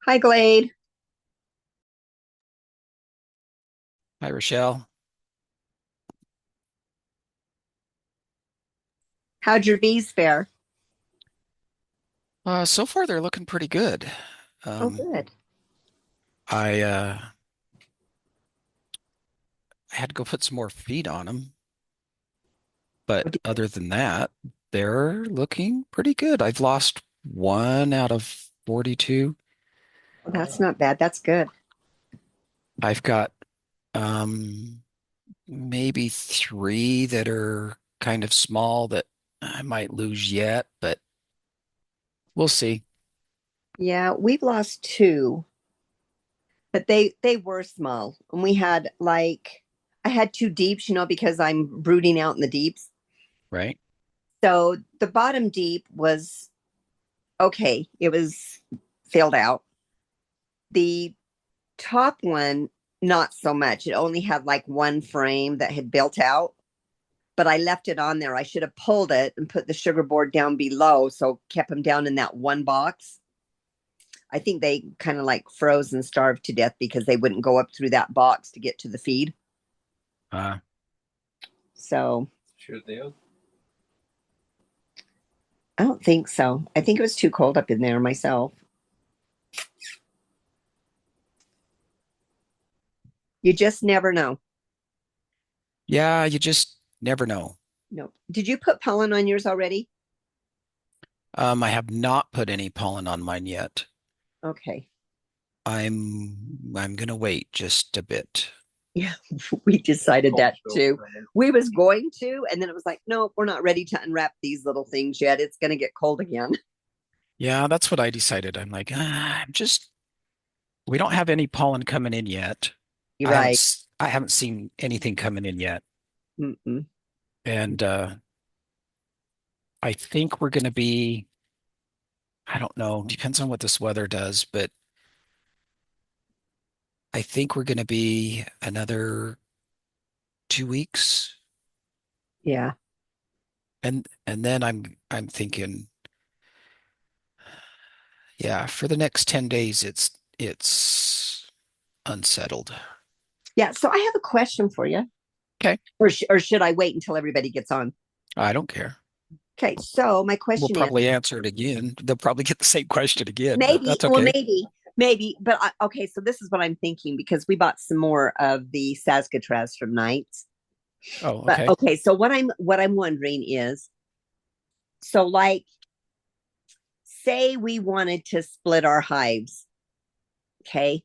Hi, Glade. Hi, Rochelle. How'd your bees fare? So far they're looking pretty good. Oh, Um, good. I had to go put some more feed on them, but Oh, other than that, they're looking pretty good. I've lost one out of 42. that's not bad. That's good. I've got um maybe three that are kind of small that I might lose yet, but we'll see. Yeah, we've lost two, but they were small. And we had like I had two deeps, because I'm brooding out in the deeps. Right? So the bottom deep was okay. It was filled out. The top one, not so much. It only had like one frame that had built out, but I left it on there. I should have pulled it and put the sugar board down below, so kept them down in that one box. I think they kind of like froze and starved to death because they wouldn't go up through that box to get to the feed. Uh, So I don't think so. I think it was too cold up in there myself. You just never know. yeah, you just never know. No. Did you put pollen on yours already? I have not put any pollen on mine yet. Okay. I'm gonna wait just a bit. Yeah, we decided that too. We was going to, and then it was like, no, we're not ready to unwrap these little things yet. It's going to get cold again. Yeah, that's what I decided. I'm like, we don't have any pollen coming in yet. You're right. I haven't seen anything coming in yet. Mm-mm. And I think we're gonna be, I don't know, depends on what this weather does, but I think we're gonna be another 2 weeks. Yeah. And then I'm thinking, yeah, for the next 10 days it's unsettled. Yeah. So I have a question for you. Okay. Or should I wait until everybody gets on? I don't care. Okay. So my We'll question is probably answer it again. They'll probably get the same question again, but maybe, that's well, okay. maybe, but okay. So this is what I'm thinking because we bought some more of the Saskatraz from Knights. Oh, But okay. okay. So what I'm wondering is, so like, say we wanted to split our hives. Okay.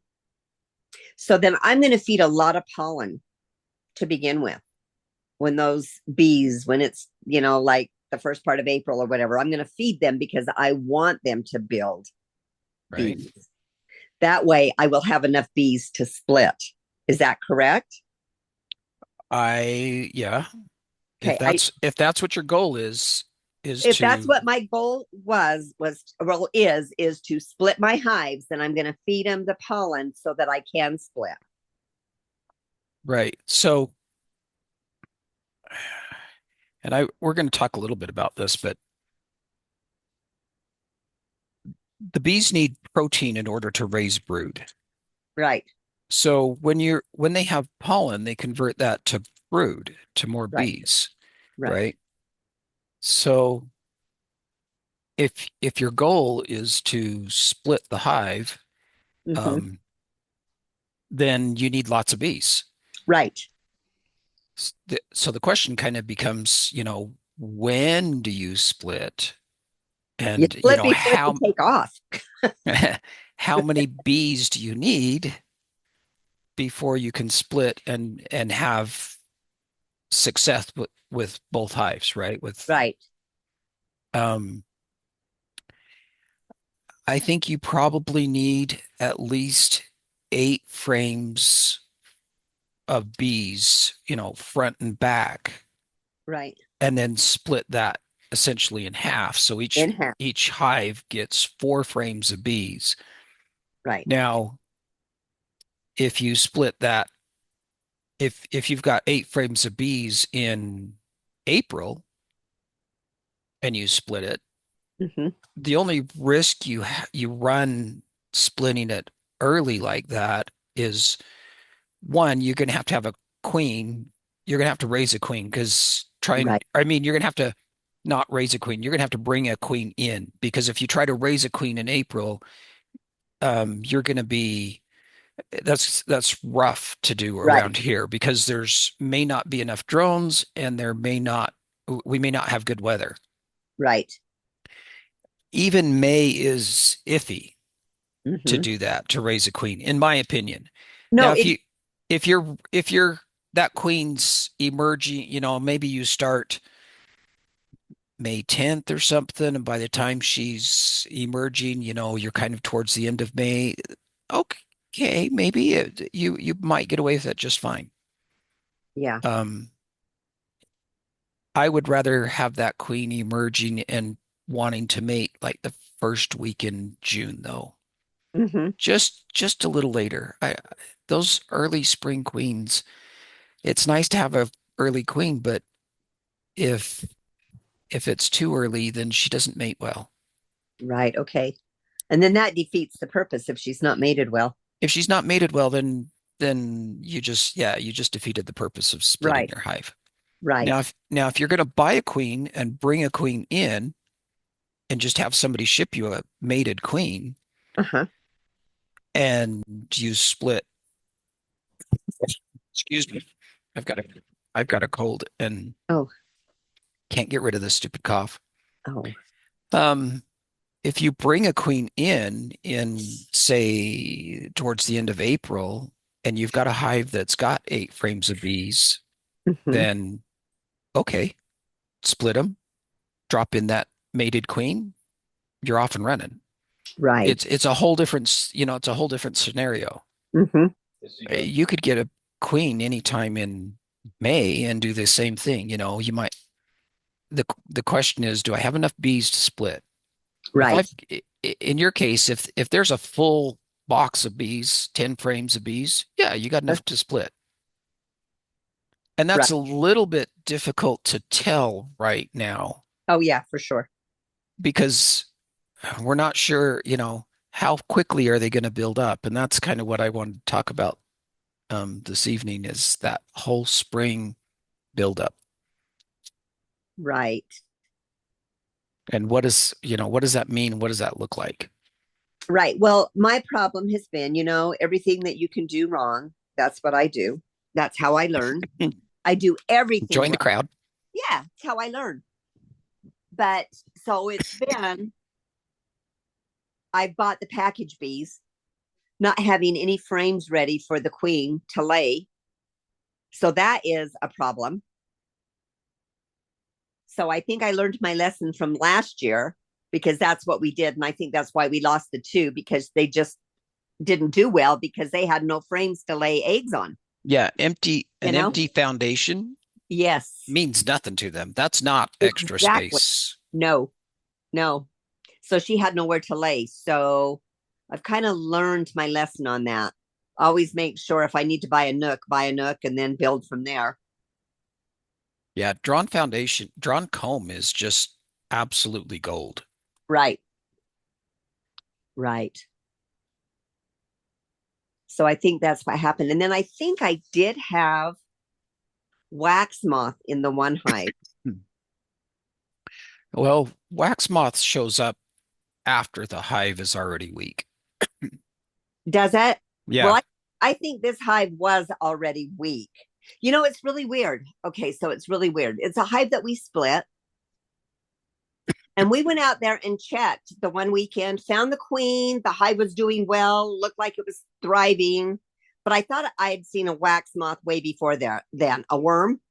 So then I'm going to feed a lot of pollen to begin with. When those bees, when it's, like the first part of April or whatever, I'm going to feed them because I want them to build Right. bees. That way I will have enough bees to split. Is that correct? Yeah. Okay. If that's what your goal is If that's to what my goal well is to split my hives, then I'm going to feed them the pollen so that I can split. right. So, and I we're going to talk a little bit about this, but the bees need protein in order to raise brood. Right. So when they have pollen, they convert that to brood, to more Right. bees, Right. right? So if your goal is to split the hive, Hmm. um, then you need lots of bees. Right. So the question kind of becomes, when do you split? You And, split before they take off. how many bees do you need before you can split and have success with both hives, right? Right. Um, I think you probably need at least 8 frames of bees, front and back, Right. and then split that essentially in half. So In half. each hive gets 4 frames of bees. Right. Now, if you split that, if you've got 8 frames of bees in April and you split it, Hmm. the only risk you run splitting it early like that is one, you're going to have a queen. You're going to have to raise a queen because Right. I mean, you're going to have to not raise a queen. You're going to have to bring a queen in because if you try to raise a queen in April, you're going to be, that's rough to do Right. around here because there's may not be enough drones and we may not have good weather. Right. Even May is iffy to Hmm. do that, to raise a queen, in my opinion. No, Now, it, if you're that queen's emerging, maybe you start May 10th or something, and by the time she's emerging, you're kind of towards the end of May. Okay, maybe you might get away with it just fine. yeah. Um, I would rather have that queen emerging and wanting to mate like the first week in June, though. Hmm. Just a little later. Those early spring queens, it's nice to have a early queen, but if if it's too early, then she doesn't mate well. Right. Okay. And then that defeats the purpose if she's not mated well. If she's not mated well, then you just defeated the purpose of splitting Right. your hive. Right. Now if you're going to buy a queen and bring a queen in and just have somebody ship you a mated queen Uh-huh. and you split, excuse me, I've got a I've got a cold and Oh. can't get rid of this stupid cough. Oh. Um, if you bring a queen in say towards the end of April and you've got a hive that's got 8 frames of bees, Hmm. then okay, split them, drop in that mated queen, you're off and running. Right. It's a whole different, it's a whole different scenario. Hmm. You could get a queen anytime in May and do the same thing. You might the question is, do I have enough bees to split? If Right. I've in your case, if there's a full box of bees, 10 frames of bees, yeah, you got Uh, enough to split. And right. that's a little bit difficult to tell right now Oh yeah, for sure. because we're not sure, how quickly are they going to build up? And that's kind of what I wanted to talk about this evening is that whole spring buildup. Right. And what does that mean? What does that look like? Right. Well, my problem has been, everything that you can do wrong, that's what I do. That's how I learn. I do everything Join the wrong. crowd. Yeah, it's how I learn. But so it's been, I've bought the package bees, not having any frames ready for the queen to lay. So that is a problem. So I think I learned my lesson from last year because that's what we did. And I think that's why we lost the two because they just didn't do well because they had no frames to lay eggs on, Yeah, you an know? empty foundation Yes, means nothing to them. That's not extra exactly. space. No, no. So she had nowhere to lay. So I've kind of learned my lesson on that. Always make sure if I need to buy a nook and then build from there. Yeah, drawn comb is just absolutely gold. Right, right. So I think that's what happened. And then I think I did have wax moth in the one hive. Hmm. Well, wax moth shows up after the hive is already weak. Does it? Well, Yeah. I think this hive was already weak. It's really weird. Okay, so it's really weird. It's a hive that we split. And we went out there and checked the one weekend, found the queen. The hive was doing well, looked like it was thriving. But I thought I had seen a wax moth way before there, then a worm.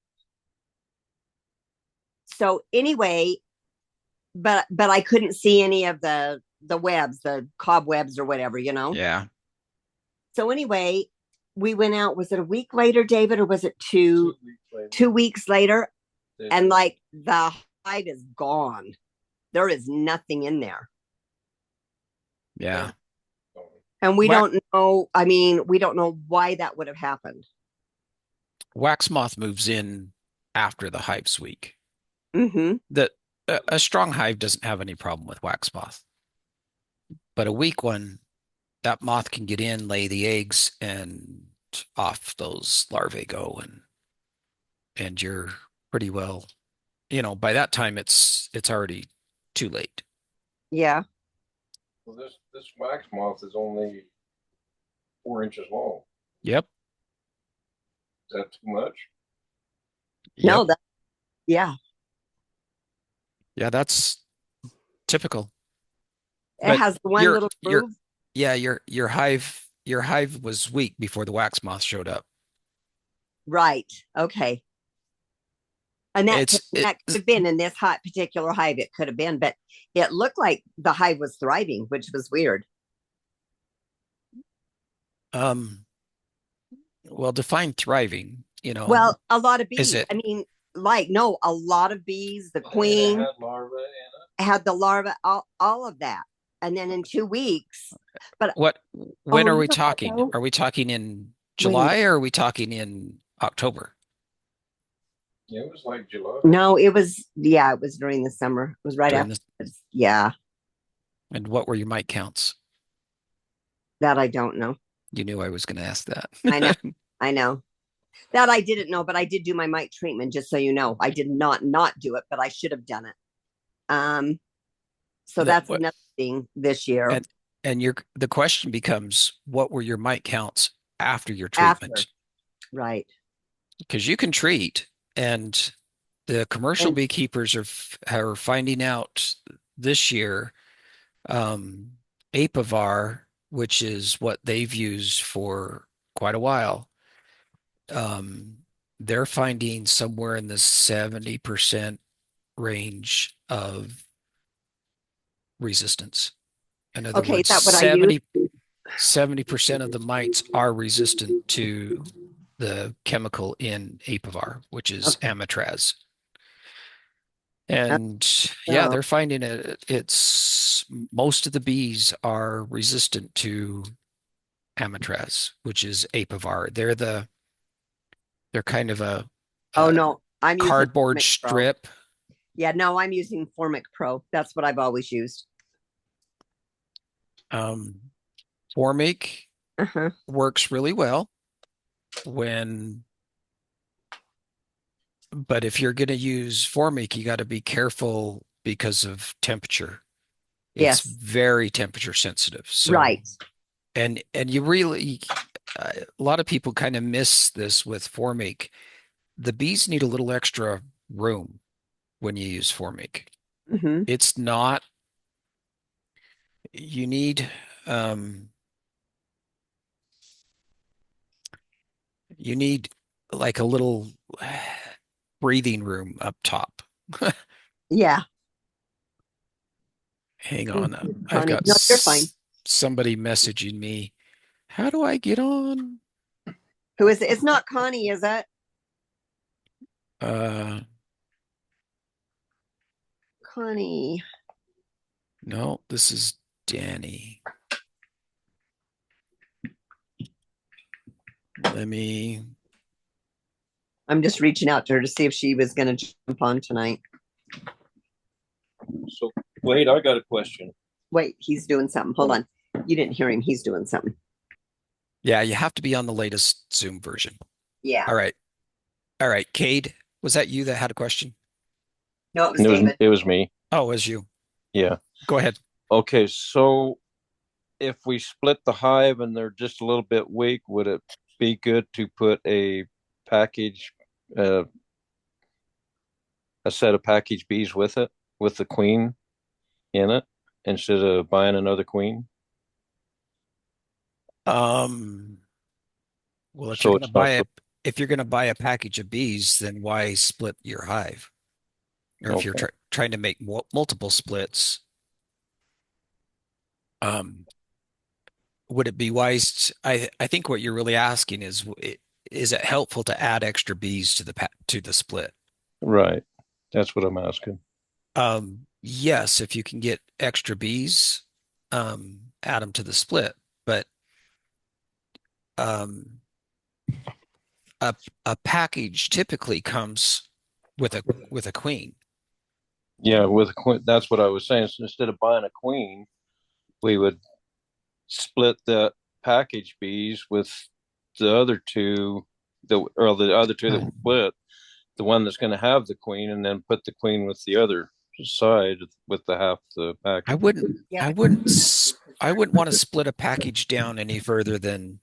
So anyway, but I couldn't see any of the webs, the cobwebs or whatever. Yeah. So anyway, we went out. Was it a week later, David, or was it 2 weeks later? And like the hive is gone. There is nothing in there. Yeah. And we Wax don't know. I mean, we don't know why that would have happened. wax moth moves in after the hive's weak. Mm-hmm. That a strong hive doesn't have any problem with wax moth, but a weak one, that moth can get in, lay the eggs, and off those larvae go, and you're pretty well, by that time it's already too late. Yeah. Well, this wax moth is only 4 inches long. Yep. Is that too much? Yep. No, that, yeah. Yeah, that's typical. It But has the one your little your groove. yeah, your hive was weak before the wax moth showed up. Right. Okay. And It's it that could have been in this hot particular hive. It could have been, but it looked like the hive was thriving, which was weird. um well, define thriving, Well, a lot of is bees. it I mean, like, no, a lot of bees. The And it queen had larvae in had the larva, all of that. And then in 2 weeks, but what when oh, are you we know what talking? though? Are we talking in Wait a minute. July or are we talking in October? it. It was like July. No, it was, yeah, it was during the summer. It was right During after. this, Yeah, and what were your mite counts? that I don't know. You knew I was going to ask I know. that. I know. That I didn't know, but I did do my mite treatment, just so you know. I did not do it, but I should have done it. Um, so That that's another thing this year and the question becomes, what were your mite counts after your after. treatment? Right. Because you can treat, and the commercial And beekeepers are finding out this year, um, Apivar, which is what they've used for quite a while, um, they're finding somewhere in the 70% range of resistance. In other okay, is words, that what I use? 70% of the mites are resistant to the chemical in Apivar, which is Okay. amitraz. And yeah, So, they're finding it's most of the bees are resistant to amitraz, which is Apivar. They're kind of oh a no, I'm using cardboard Formic Pro. strip. Yeah, no, I'm using Formic Pro. That's what I've always used. Um, Formic Uh-huh. works really well when, but if you're going to use Formic, you got to be careful because of temperature. It's Yes. very temperature sensitive. So, Right. and you really, a lot of people kind of miss this with Formic. The bees need a little extra room when you use Formic. Hmm. It's not, you need, um, you need like a little breathing room up top. Yeah. Hang Thank on. you, I've Connie. got No, you're fine. somebody messaging me. How do I get on? Who is it? It's not Connie, is it? Uh, Connie. no, this is Danny. Let me. I'm just reaching out to her to see if she was going to jump on tonight. So, Wade, I got a question. Wait, he's doing something. Hold on. You didn't hear him. He's doing something. Yeah, you have to be on the latest Zoom version. Yeah. All right. All right. Cade, was that you that had a question? No, it was David. It was me. Oh, it was you. Yeah. Go ahead. Okay, so if we split the hive and they're just a little bit weak, would it be good to put package, uh, a set of package bees with it, with the queen in it, instead of buying another queen? Um, well, So it's not so, if you're gonna buy a package of bees, then why split your hive? Or if you're okay. trying to make multiple splits, um, would it be wise I think what you're really asking is it helpful to add extra bees to the split? Right. That's what I'm asking. Yes, if you can get extra bees, add them to the split. But um, a a package typically comes with a queen. Yeah, with a queen, that's what I was saying. So instead of buying a queen, we would split the package bees with the other two, the other two that we split, the one that's going to have the queen, and then put the queen with the other side with the half the I package. wouldn't Yeah. I wouldn't I wouldn't want to split a package down any further than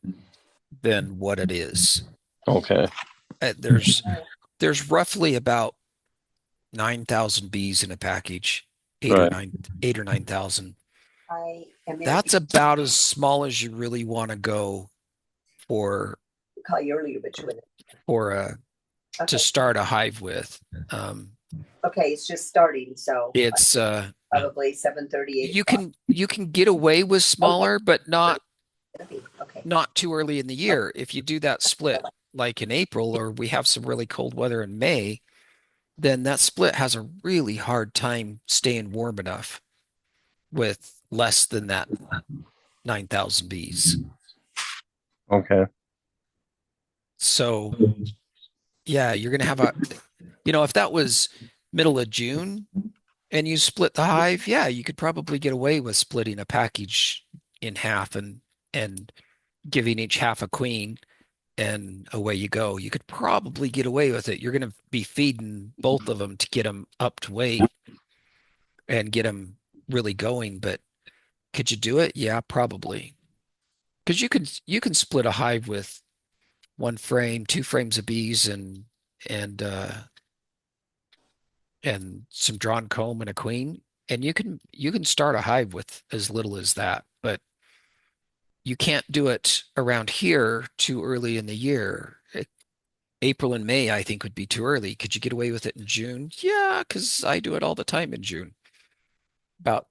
what it is. Okay. There's roughly about 9,000 bees in a package, Right. 8 or 9,000. I am in. That's about as small as you really want to go for Call you earlier, but you wouldn't. for a to Okay. start a hive with. Um, Okay, it's just starting, so it's probably 7:30, 8 o'clock. you can get away with Oh, yeah, smaller, but it'll be okay. not too early in the Okay. year. If you do that split like in April, or we have some really cold weather in May, then that split has a really hard time staying warm enough with less than that 9,000 bees. Okay. So yeah, you're gonna have if that was middle of June and you split the hive, yeah, you could probably get away with splitting a package in half and giving each half a queen, and away you go. You could probably get away with it. You're going to be feeding both of them to get them up to weight and get them really going, but could you do it? Yeah, probably. Because you can split a hive with one frame, two frames of bees, and uh, and some drawn comb and a queen, and you can start a hive with as little as that. But you can't do it around here too early in the year. April and May, I think, would be too early. Could you get away with it in June? Yeah, because I do it all the time in June. About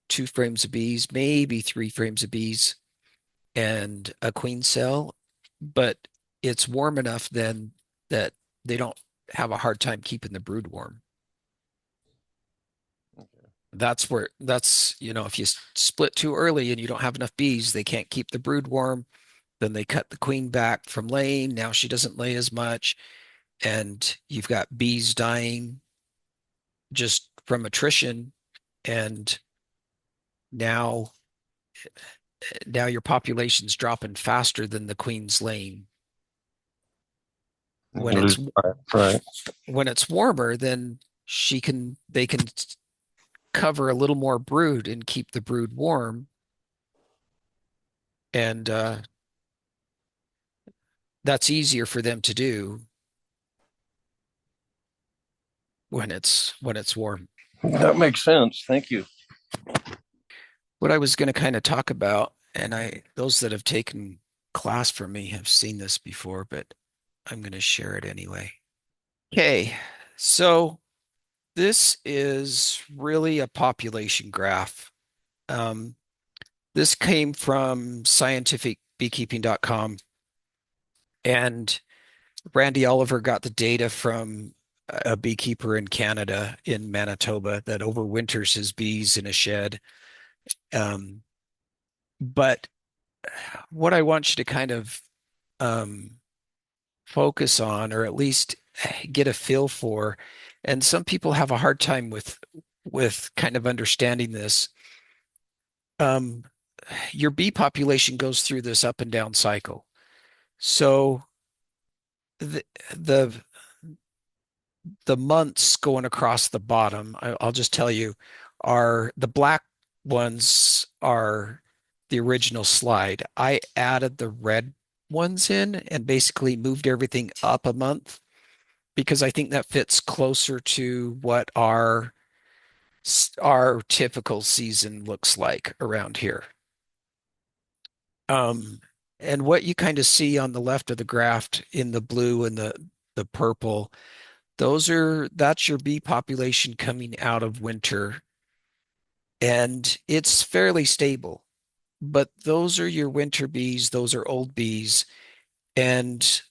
two frames of bees, maybe three frames of bees, and a queen cell. But it's warm enough then that they don't have a hard time keeping the brood warm. If you split too early and you don't have enough bees, they can't keep the brood warm. Then they cut the queen back from laying. Now she doesn't lay as much, and you've got bees dying just from attrition. And now now your population's dropping faster than the queen's laying. When it's Right. when it's warmer, then they can cover a little more brood and keep the brood warm. And that's easier for them to do when it's warm. That makes sense. Thank you. What I was going to kind of talk about, and those that have taken class from me have seen this before, but I'm going to share it anyway. Okay, so this is really a population graph. Um, this came from scientificbeekeeping.com, and Randy Oliver got the data from a beekeeper in Canada, in Manitoba, that overwinters his bees in a shed. Um, but what I want you to kind of um, focus on, or at least get a feel for, and some people have a hard time with kind of understanding this. Um, your bee population goes through this up and down cycle. So the the the months going across the bottom, I'll just tell you, are the black ones are the original slide. I added the red ones in and basically moved everything up a month because I think that fits closer to what our typical season looks like around here. Um, and what you kind of see on the left of the graph in the blue and the purple, that's your bee population coming out of winter, and it's fairly stable. But those are your winter bees, those are old bees, and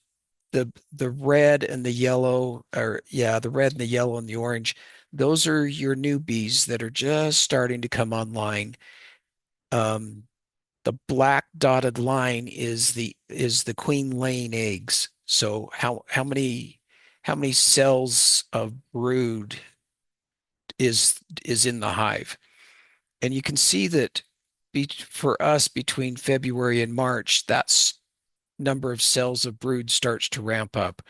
the red and the yellow, or yeah, the red and the yellow and the orange, those are your new bees that are just starting to come online. Um, the black dotted line is the queen laying eggs. So how many cells of brood is in the hive? And you can see that for us between February and March, that's number of cells of brood starts to ramp up,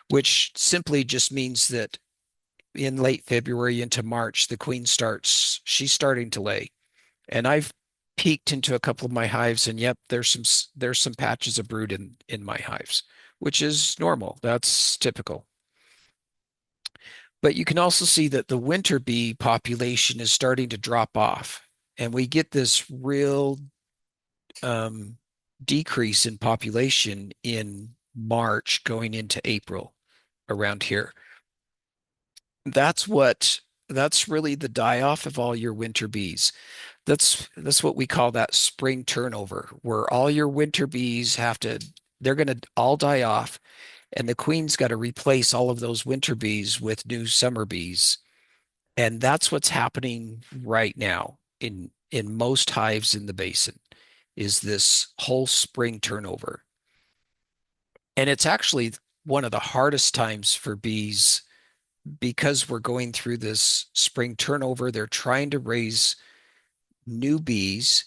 which simply just means that in late February into March, the queen she's starting to lay. And I've peeked into a couple of my hives, and yep, there's some patches of brood in my hives, which is normal. That's typical. But you can also see that the winter bee population is starting to drop off, and we get this real um, decrease in population in March going into April around here. That's what that's really the die off of all your winter bees. That's what we call that spring turnover, where all your winter bees they're going to all die off, and the queen's got to replace all of those winter bees with new summer bees. And that's what's happening right now in most hives in the basin is this whole spring turnover. And it's actually one of the hardest times for bees because we're going through this spring turnover. They're trying to raise new bees,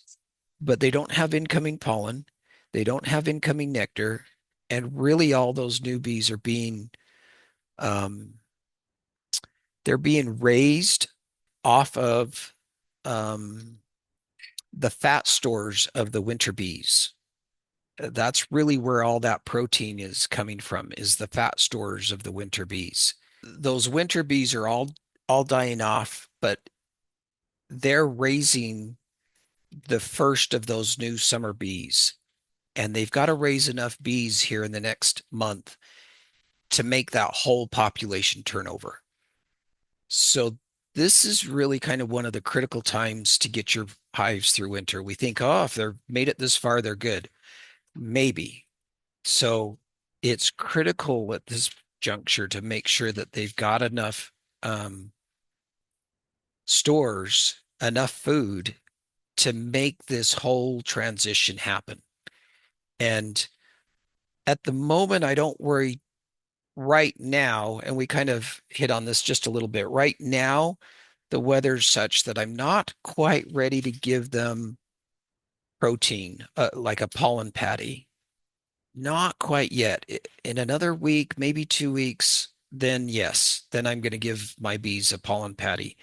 but they don't have incoming pollen. They don't have incoming nectar. And really all those new bees are um, they're being raised off of um, the fat stores of the winter bees. That's really where all that protein is coming from, is the fat stores of the winter bees. Those winter bees are all dying off, but they're raising the first of those new summer bees. And they've got to raise enough bees here in the next month to make that whole population turnover. So this is really kind of one of the critical times to get your hives through winter. We think, oh, if they're made it this far, they're good. Maybe. So it's critical at this juncture to make sure that they've got enough um, stores, enough food to make this whole transition happen. And at the moment, I don't worry right now, and we kind of hit on this just a little bit. Right now, the weather's such that I'm not quite ready to give them protein, like a pollen patty. Not quite yet. In another week, maybe 2 weeks, then yes, then I'm going to give my bees a pollen patty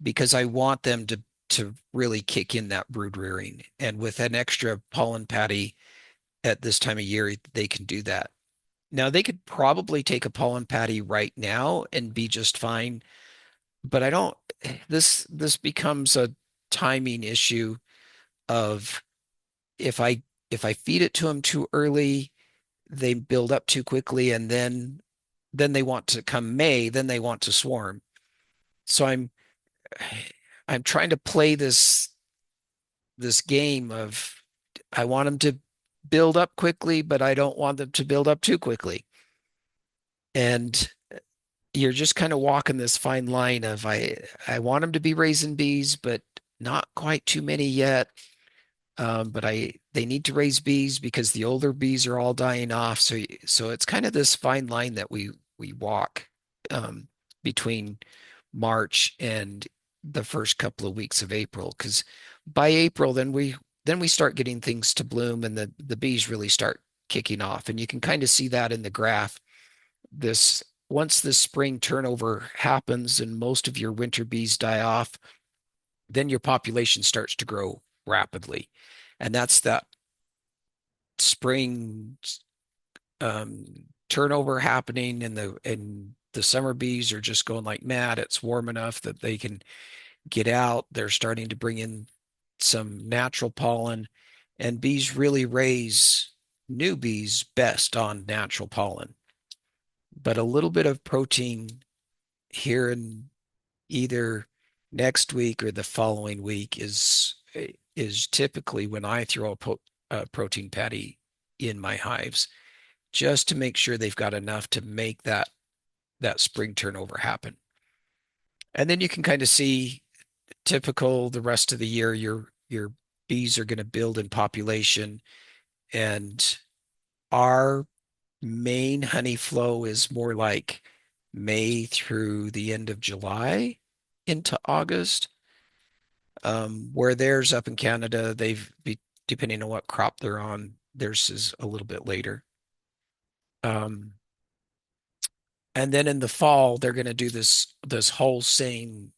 because I want them to really kick in that brood rearing. And with an extra pollen patty at this time of year, they can do that. Now, they could probably take a pollen patty right now and be just fine, but I don't, this becomes a timing issue of if I if I feed it to them too early, they build up too quickly, and then they want to come May, then they want to swarm. So I'm trying to play this game of I want them to build up quickly, but I don't want them to build up too quickly. And you're just kind of walking this fine line of I want them to be raising bees, but not quite too many yet. But they need to raise bees because the older bees are all dying off. So it's kind of this fine line that we walk um, between March and the first couple of weeks of April. Because by April, then we start getting things to bloom and the bees really start kicking off. And you can kind of see that in the graph. This once this spring turnover happens and most of your winter bees die off, then your population starts to grow rapidly. And that's that spring um, turnover happening, and the summer bees are just going like mad. It's warm enough that they can get out. They're starting to bring in some natural pollen, and bees really raise new bees best on natural pollen. But a little bit of protein here in either next week or the following week is typically when I throw a protein patty in my hives, just to make sure they've got enough to make that spring turnover happen. And then you can kind of see typical the rest of the year, your bees are going to build in population, and our main honey flow is more like May through the end of July into August. Where theirs up in Canada, depending on what crop they're on, theirs is a little bit later. Um, and then in the fall, they're going to do this whole same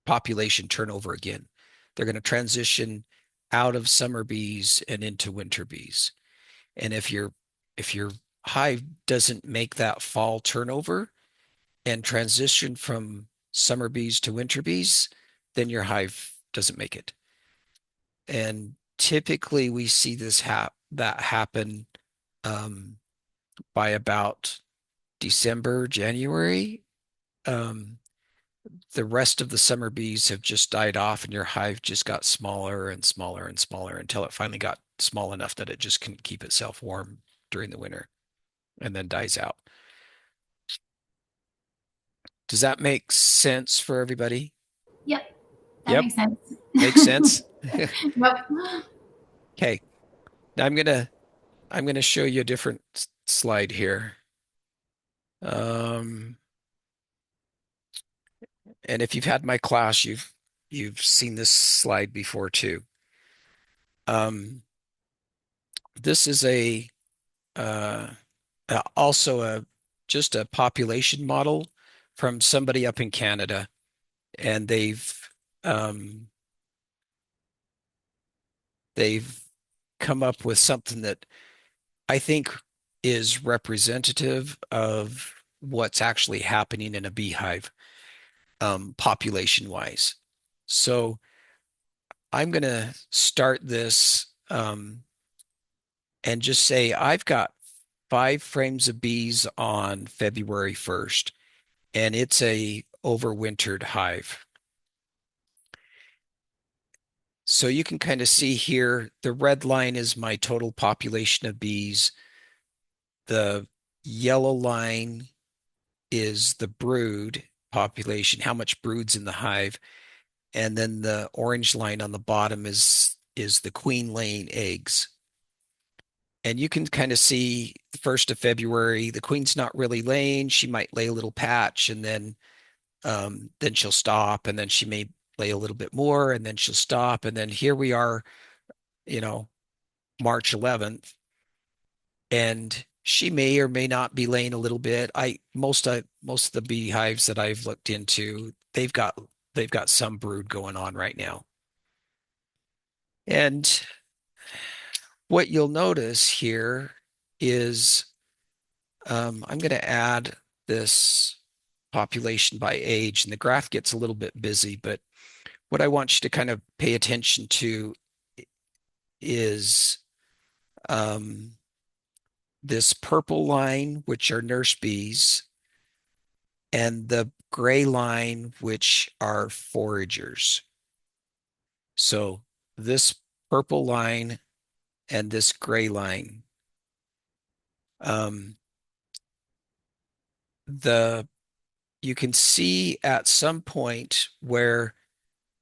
population turnover again. They're going to transition out of summer bees and into winter bees. And if your hive doesn't make that fall turnover and transition from summer bees to winter bees, then your hive doesn't make it. And typically we see that happen um, by about December, January. Um, the rest of the summer bees have just died off, and your hive just got smaller and smaller and smaller until it finally got small enough that it just couldn't keep itself warm during the winter and then dies out. Does that make sense for everybody? Yep, that Yep, makes sense. makes sense. Yep. Okay, now I'm gonna show you a different slide here. Um, and if you've had my class, you've seen this slide before too. This is uh, also a just a population model from somebody up in Canada, and um, they've come up with something that I think is representative of what's actually happening in a beehive, population wise. So I'm going to start this and just say I've got 5 frames of bees on February 1st, and it's a overwintered hive. So you can kind of see here, the red line is my total population of bees. The yellow line is the brood population, how much brood's in the hive. And then the orange line on the bottom is the queen laying eggs. And you can kind of see the 1st of February, the queen's not really laying. She might lay a little patch, and then she'll stop, and then she may lay a little bit more, and then she'll stop. And then here we are, you know, March 11th, and she may or may not be laying a little bit. Most of the beehives that I've looked into, they've got some brood going on right now. And what you'll notice here is I'm going to add this population by age, and the graph gets a little bit busy, but what I want you to kind of pay attention to is um, this purple line, which are nurse bees, and the gray line, which are foragers. So this purple line and this gray line, um, the you can see at some point where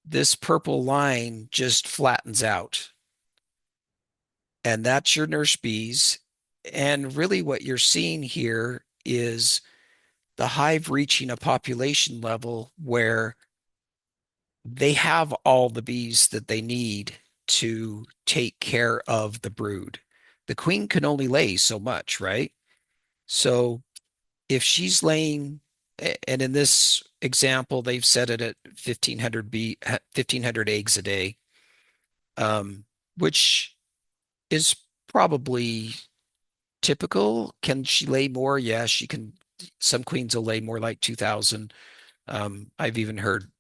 this purple line just flattens out, and that's your nurse bees. And really, what you're seeing here is the hive reaching a population level where they have all the bees that they need to take care of the brood. The queen can only lay so much, right? So if she's laying, and in this example, they've set it at 1,500 eggs a day, um, which is probably typical. Can she lay more? Yeah, she can. Some queens will lay more like 2,000. I've even heard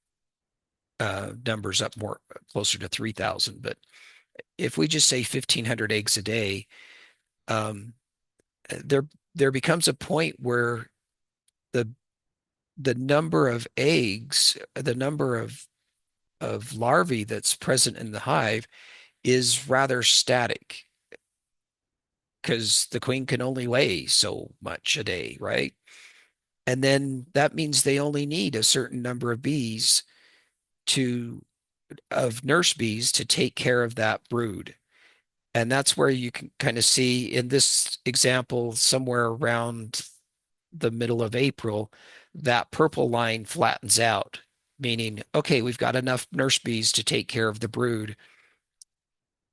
numbers up more closer to 3,000. But if we just say 1,500 eggs a day, um, there there becomes a point where the the number of eggs, the number of larvae that's present in the hive is rather static because the queen can only lay so much a day, right? And then that means they only need a certain number of bees to of nurse bees to take care of that brood. And that's where you can kind of see in this example, somewhere around the middle of April, that purple line flattens out. meaning, okay, we've got enough nurse bees to take care of the brood.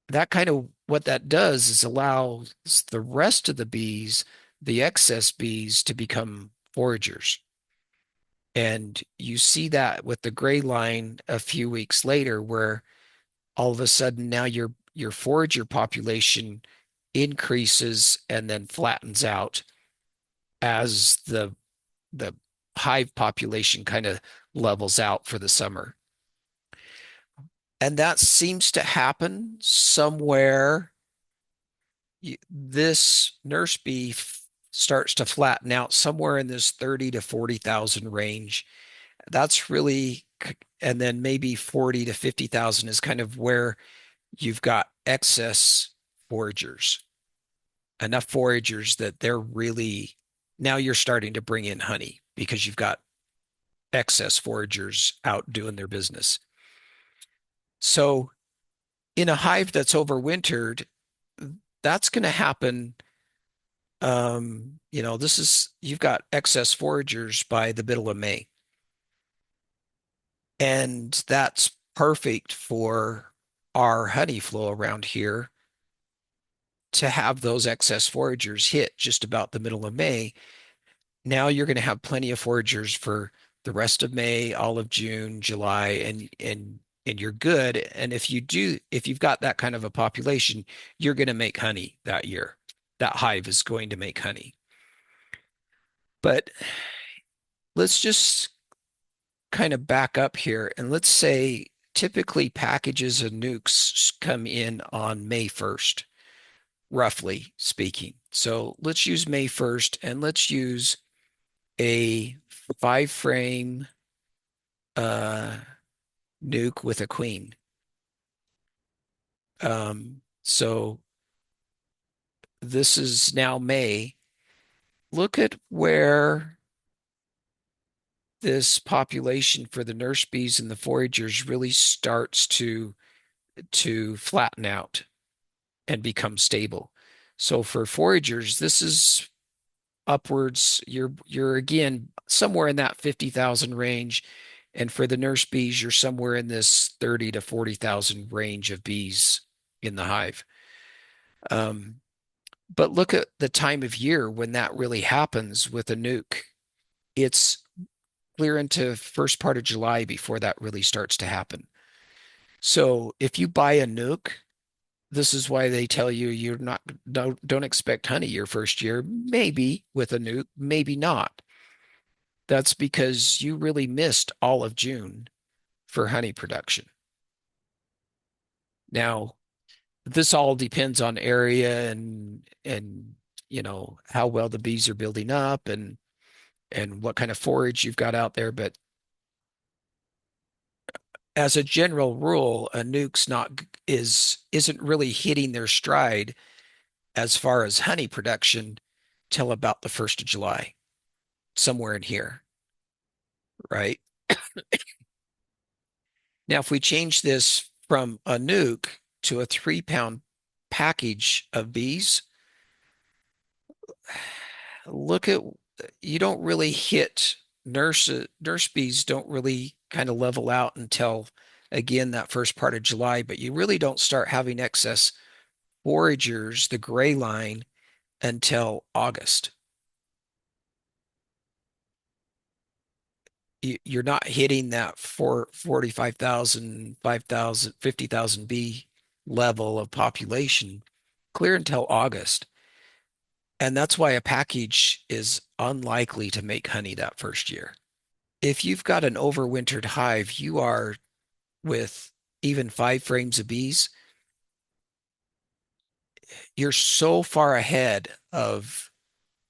That kind of what that does is allows the rest of the bees, the excess bees, to become foragers. And you see that with the gray line a few weeks later, where all of a sudden now your forager population increases and then flattens out as the hive population kind of levels out for the summer. And that seems to happen somewhere. This nurse bee starts to flatten out somewhere in this 30 to 40,000 range. That's really, and then maybe 40 to 50,000 is kind of where you've got excess foragers, enough foragers that they're really, now you're starting to bring in honey because you've got excess foragers out doing their business. So in a hive that's overwintered, that's going to happen. This is, you've got excess foragers by the middle of May. And that's perfect for our honey flow around here to have those excess foragers hit just about the middle of May. Now you're going to have plenty of foragers for the rest of May, all of June, July, and you're good. And if you've got that kind of a population, you're going to make honey that year. That hive is going to make honey. But let's just kind of back up here and let's say typically packages of nukes come in on May 1st, roughly speaking. So let's use May 1st and let's use a 5 frame nuke with a queen. So this is now May. Look at where this population for the nurse bees and the foragers really starts to flatten out and become stable. So for foragers, this is upwards. You're again somewhere in that 50,000 range, and for the nurse bees, you're somewhere in this 30 to 40,000 range of bees in the hive. But look at the time of year when that really happens with a nuke. It's clear into first part of July before that really starts to happen. So if you buy a nuke, this is why they tell you you're not don't expect honey your first year. Maybe with a nuke, maybe not. That's because you really missed all of June for honey production. Now, this all depends on area and how well the bees are building up and what kind of forage you've got out there. But as a general rule, a nuke's not isn't really hitting their stride as far as honey production till about the 1st of July, somewhere in here, right? Now, if we change this from a nuke to a 3 pound package of bees, look at, you don't really hit nurse bees don't really kind of level out until again that first part of July, but you really don't start having excess foragers, the gray line, until August. You're not hitting that 45,000, 5,000, 50,000 bee level of population clear until August. And that's why a package is unlikely to make honey that first year. If you've got an overwintered hive, you are with even 5 frames of bees, you're so far ahead of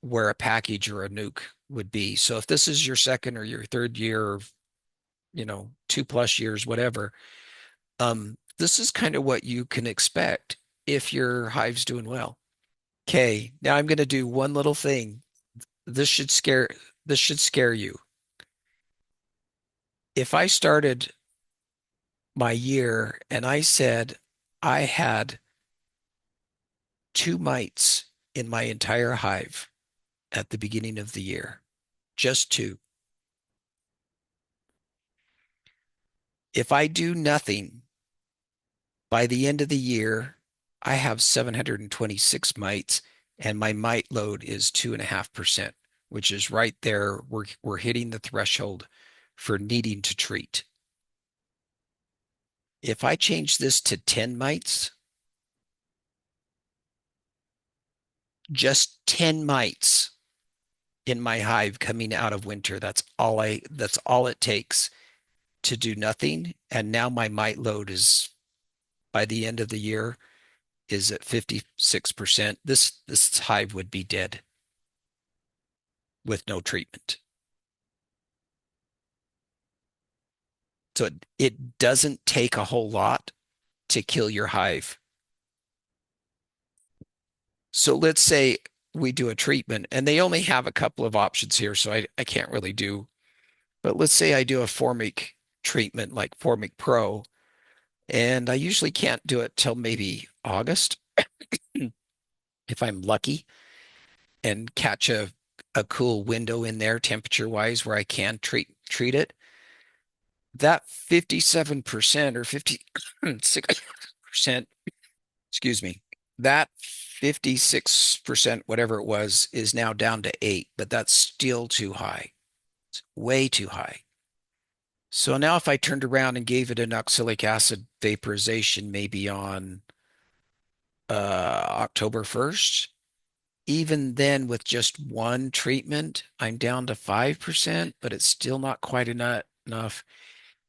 where a package or a nuke would be. So if this is your second or your third year, or 2+ years, whatever, this is kind of what you can expect if your hive's doing well. Okay, now I'm going to do one little thing. This should scare you. If I started my year and I said I had 2 mites in my entire hive at the beginning of the year, just 2. If I do nothing, by the end of the year, I have 726 mites, and my mite load is 2.5%, which is right there. We're hitting the threshold for needing to treat. If I change this to 10 mites, just 10 mites in my hive coming out of winter, that's all it takes to do nothing. And now my mite load is, by the end of the year, is at 56%. This hive would be dead with no treatment. So it doesn't take a whole lot to kill your hive. So let's say we do a treatment, and they only have a couple of options here, so I can't really do, but let's say I do a Formic treatment like Formic Pro, and I usually can't do it till maybe August if I'm lucky and catch a cool window in there temperature wise where I can treat it. That 57% or 56%, excuse me, that 56%, whatever it was, is now down to 8, but that's still too high. It's way too high. So now if I turned around and gave it an oxalic acid vaporization maybe on October 1st, even then with just one treatment, I'm down to 5%, but it's still not quite enough.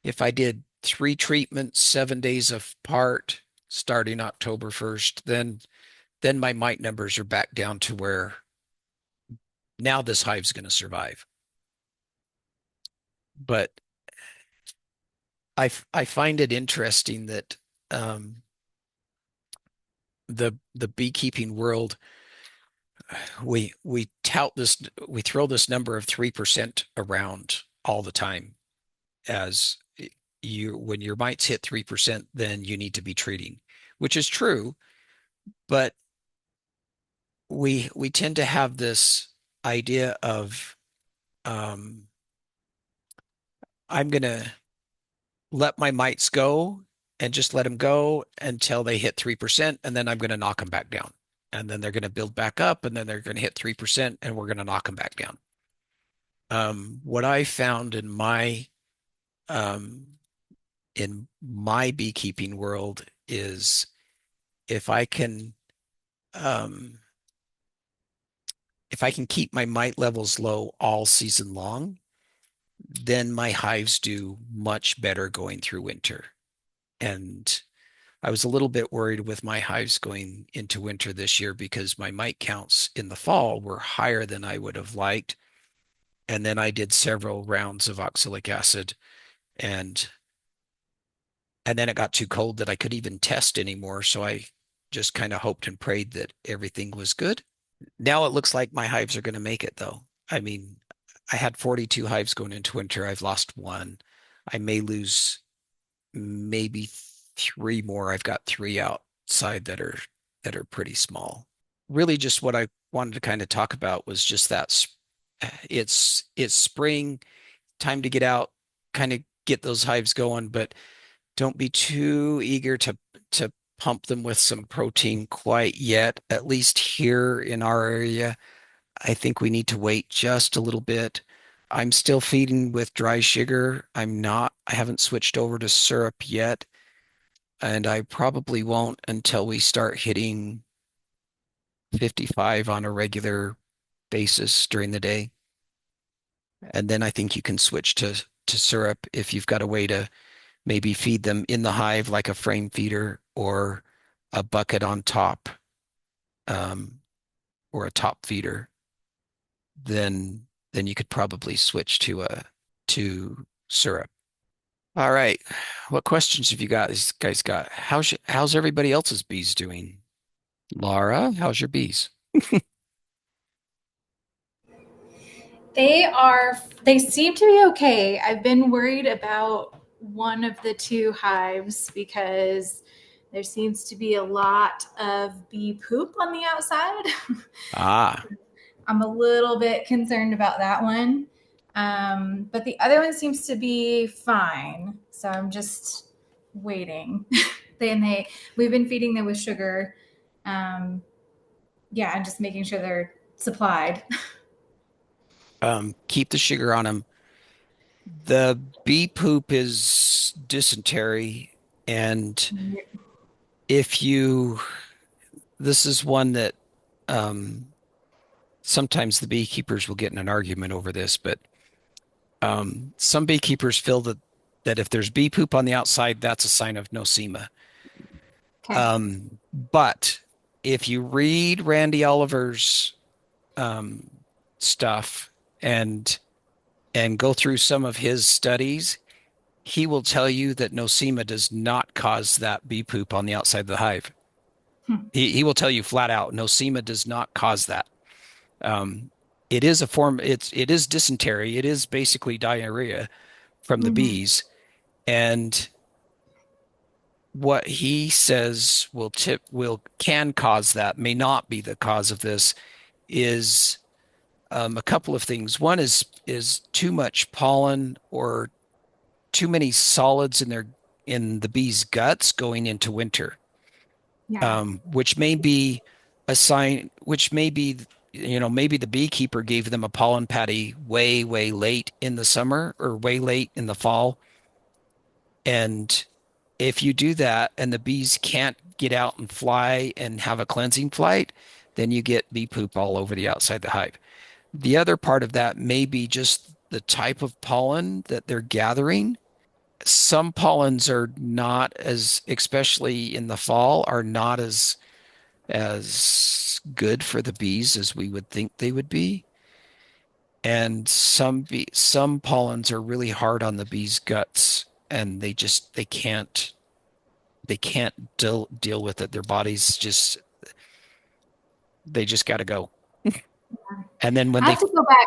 If I did 3 treatments 7 days apart starting October 1st, then my mite numbers are back down to where now this hive's going to survive. But I find it interesting that the beekeeping world, we tout this, we throw this number of 3% around all the time as you, when your mites hit 3%, then you need to be treating, which is true, but we tend to have this idea of I'm gonna let my mites go and just let them go until they hit 3%, and then I'm gonna knock them back down. And then they're gonna build back up, and then they're gonna hit 3%, and we're gonna knock them back down. What I found um, in my beekeeping world is if I can um, if I can keep my mite levels low all season long, then my hives do much better going through winter. And I was a little bit worried with my hives going into winter this year because my mite counts in the fall were higher than I would have liked. And then I did several rounds of oxalic acid, and then it got too cold that I could even test anymore. So I just kind of hoped and prayed that everything was good. Now it looks like my hives are going to make it, though. I mean, I had 42 hives going into winter. I've lost one. I may lose maybe 3 more. I've got 3 outside that are pretty small. Really, just what I wanted to kind of talk about was just that it's spring, time to get out, kind of get those hives going, but don't be too eager to pump them with some protein quite yet. At least here in our area, I think we need to wait just a little bit. I'm still feeding with dry sugar. I haven't switched over to syrup yet, and I probably won't until we start hitting 55 on a regular basis during the day. And then I think you can switch to syrup if you've got a way to maybe feed them in the hive like a frame feeder or a bucket on top, um, or a top feeder. Then you could probably switch to syrup. All right. What questions have you got? These guys got? How's everybody else's bees doing? Laura, how's your bees? They seem to be okay. I've been worried about one of the two hives because there seems to be a lot of bee poop on the outside. Ah, I'm a little bit concerned about that one. But the other one seems to be fine. So I'm just waiting. We've been feeding them with sugar. Yeah, and just making sure they're supplied. Keep the sugar on them. The bee poop is dysentery, and if you, this is one that um, sometimes the beekeepers will get in an argument over this, but some beekeepers feel that if there's bee poop on the outside, that's a sign of nosema. Okay. But if you read Randy Oliver's um, stuff and go through some of his studies, he will tell you that nosema does not cause that bee poop on the outside of the hive. He will tell you flat out, nosema does not cause that. Um, it is a form. It is dysentery. It is basically diarrhea from the Mm-hmm. bees, and what he says can cause that, may not be the cause of this, is a couple of things. One is too much pollen or too many solids in the bee's guts going into winter, Yeah. which may be a sign, which may be, maybe the beekeeper gave them a pollen patty way, way late in the summer or way late in the fall. And if you do that and the bees can't get out and fly and have a cleansing flight, then you get bee poop all over the outside of the hive. The other part of that may be just the type of pollen that they're gathering. Some pollens are not as, especially in the fall, are not as good for the bees as we would think they would be. And some pollens are really hard on the bees' guts, and they can't deal with it. Their bodies they just got to go. And then when I they have to go back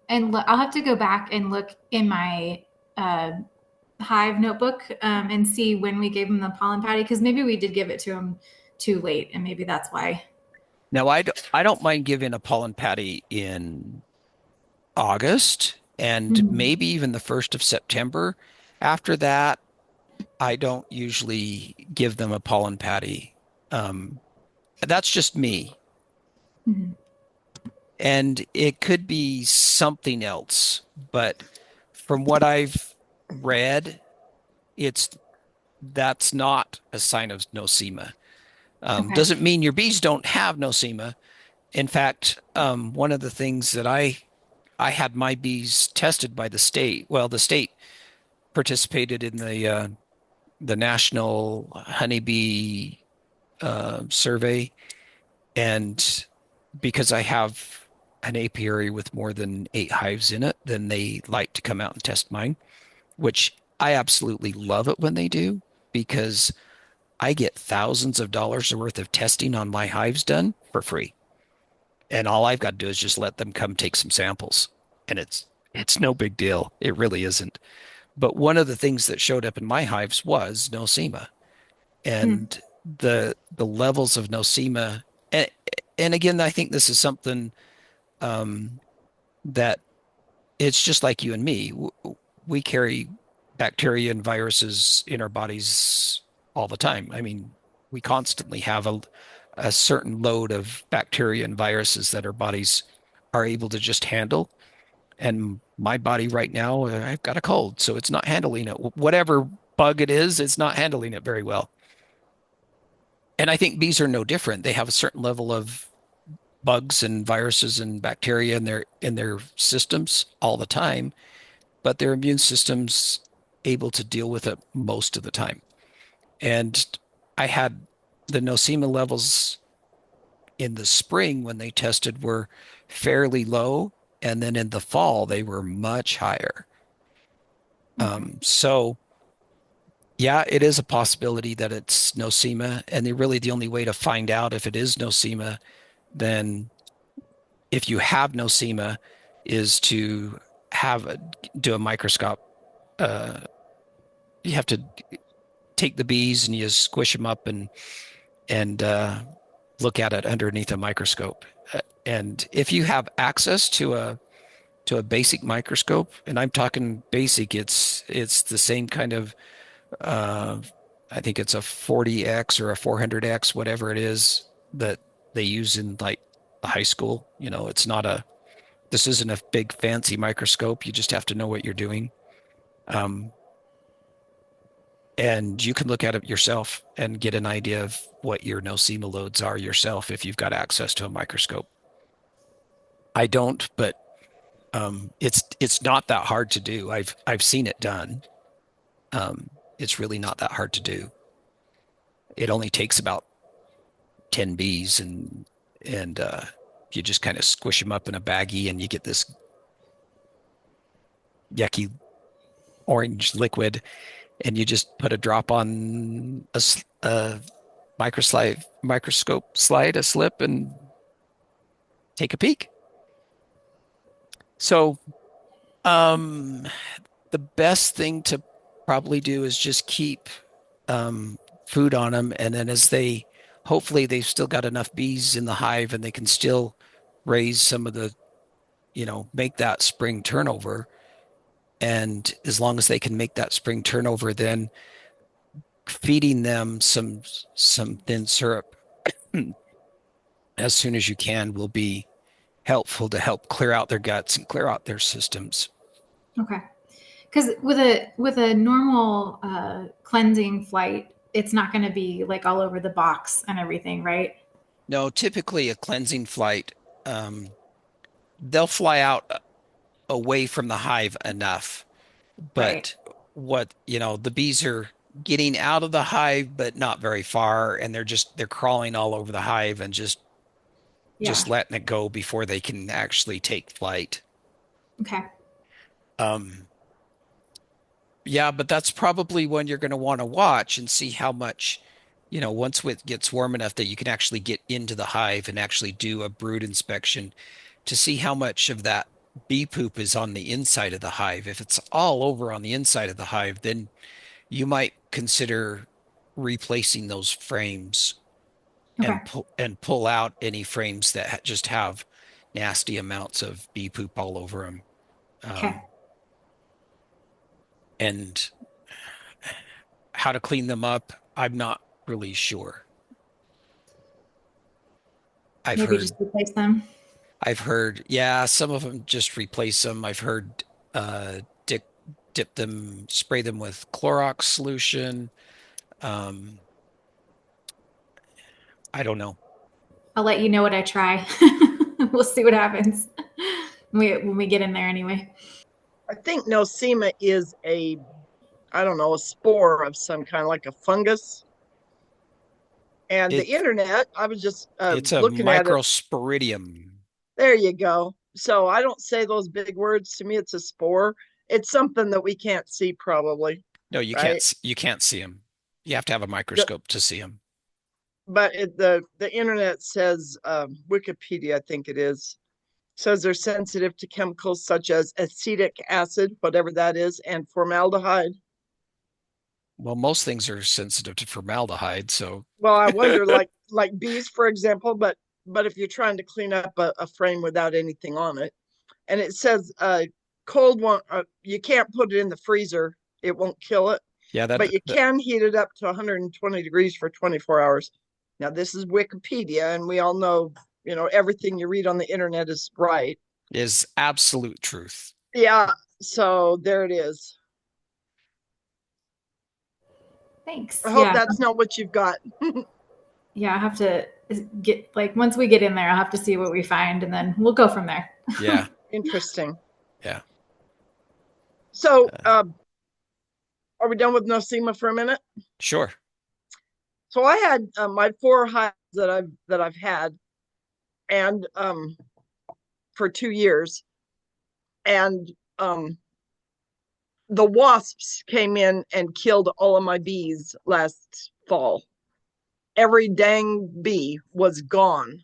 and look. I'll have to go back and look in my uh, Hive notebook and see when we gave him the pollen patty, because maybe we did give it to him too late, and maybe that's why. Now I don't mind giving a pollen patty in August and Mhm. maybe even the 1st of September. After that, I don't usually give them a pollen patty. Um, that's just me. Mhm. And it could be something else, but from what I've read, it's that's not a sign of nosema. Okay. Doesn't mean your bees don't have nosema. In fact, one of the things that I had my bees tested by the state. Well, the state participated in the national honeybee survey, and because I have an apiary with more than 8 hives in it, then they like to come out and test mine, which I absolutely love it when they do because I get thousands of dollars worth of testing on my hives done for free. And all I've got to do is just let them come take some samples. And it's no big deal. It really isn't. But one of the things that showed up in my hives was nosema. Hmm. And the levels of nosema, and, and again, I think this is something um, that it's just like you and me. We carry bacteria and viruses in our bodies all the time. I mean, we constantly have a certain load of bacteria and viruses that our bodies are able to just handle. And my body right now, I've got a cold, so it's not handling it. Whatever bug it is, it's not handling it very well. And I think bees are no different. They have a certain level of bugs and viruses and bacteria in their systems all the time, but their immune system's able to deal with it most of the time. And I had the nosema levels in the spring when they tested were fairly low, and then in the fall they were much higher. Okay. So yeah, it is a possibility that it's nosema, and the only way to find out if it is nosema, then if you have nosema, is to do a microscope. Uh, you have to take the bees and you squish them up and look at it underneath a microscope. And if you have access to to a basic microscope, and I'm talking basic, it's the same kind of uh, I think it's a 40x or a 400x, whatever it is that they use in like a high school. It's not this isn't a big fancy microscope. You just have to know what you're doing. Um, and you can look at it yourself and get an idea of what your nosema loads are yourself if you've got access to a microscope. I don't, but it's not that hard to do. I've seen it done. It's really not that hard to do. It only takes about 10 bees, and you just kind of squish them up in a baggie and you get this yucky orange liquid, and you just put a drop on a microscope slide, a slip, and take a peek. So um, the best thing to probably do is just keep um, food on them, and then hopefully they've still got enough bees in the hive and they can still raise some of make that spring turnover. And as long as they can make that spring turnover, then feeding them some thin syrup as soon as you can will be helpful to help clear out their guts and clear out their systems. Okay. Because with a normal cleansing flight, it's not going to be like all over the box and everything, right? No, typically a cleansing flight, they'll fly out away from the hive enough, Right. but the bees are getting out of the hive, but not very far, and they're crawling all over the hive and Yeah. just letting it go before they can actually take flight. Okay. Um, yeah, but that's probably when you're going to want to watch and see how much, once it gets warm enough that you can actually get into the hive and actually do a brood inspection to see how much of that bee poop is on the inside of the hive. If it's all over on the inside of the hive, then you might consider replacing those frames Okay. and pull out any frames that just have nasty amounts of bee poop all over them. Okay. And how to clean them up, I'm not really sure. I've Maybe heard, just replace them. yeah, some of them just replace them. I've heard dip them, spray them with Clorox solution. Um, I don't know. I'll let you know what I try. We'll see what happens when we get in there anyway. I think nosema is I don't know, a spore of some kind, like a fungus. And the It internet, I was just it's a looking at it. microsporidium. There you go. So I don't say those big words. To me, it's a spore. It's something that we can't see, probably, No, right? you can't see them. You have to have a The, microscope to see them. but the internet says, Wikipedia, I think it is, says they're sensitive to chemicals such as acetic acid, whatever that is, and formaldehyde. Well, most things are sensitive to formaldehyde, so Well, I wonder, like bees, for example, but if you're trying to clean up a frame without anything on it, and it says cold one, you can't put it in the freezer; it won't kill it, yeah, but you can heat it up to 120 degrees for 24 hours. Now, this is Wikipedia, and we all know, everything you read on the internet is right. is absolute truth. Yeah, so there it is. Thanks. I hope Yeah. that's not what you've got. Yeah. I have to get once we get in there, I'll have to see what we find and then we'll go from there. Yeah. Interesting. Yeah. So, are we done with nosema for a minute? Sure. So I had my 4 hives that I've had, and for 2 years, and the wasps came in and killed all of my bees last fall. Every dang bee was gone.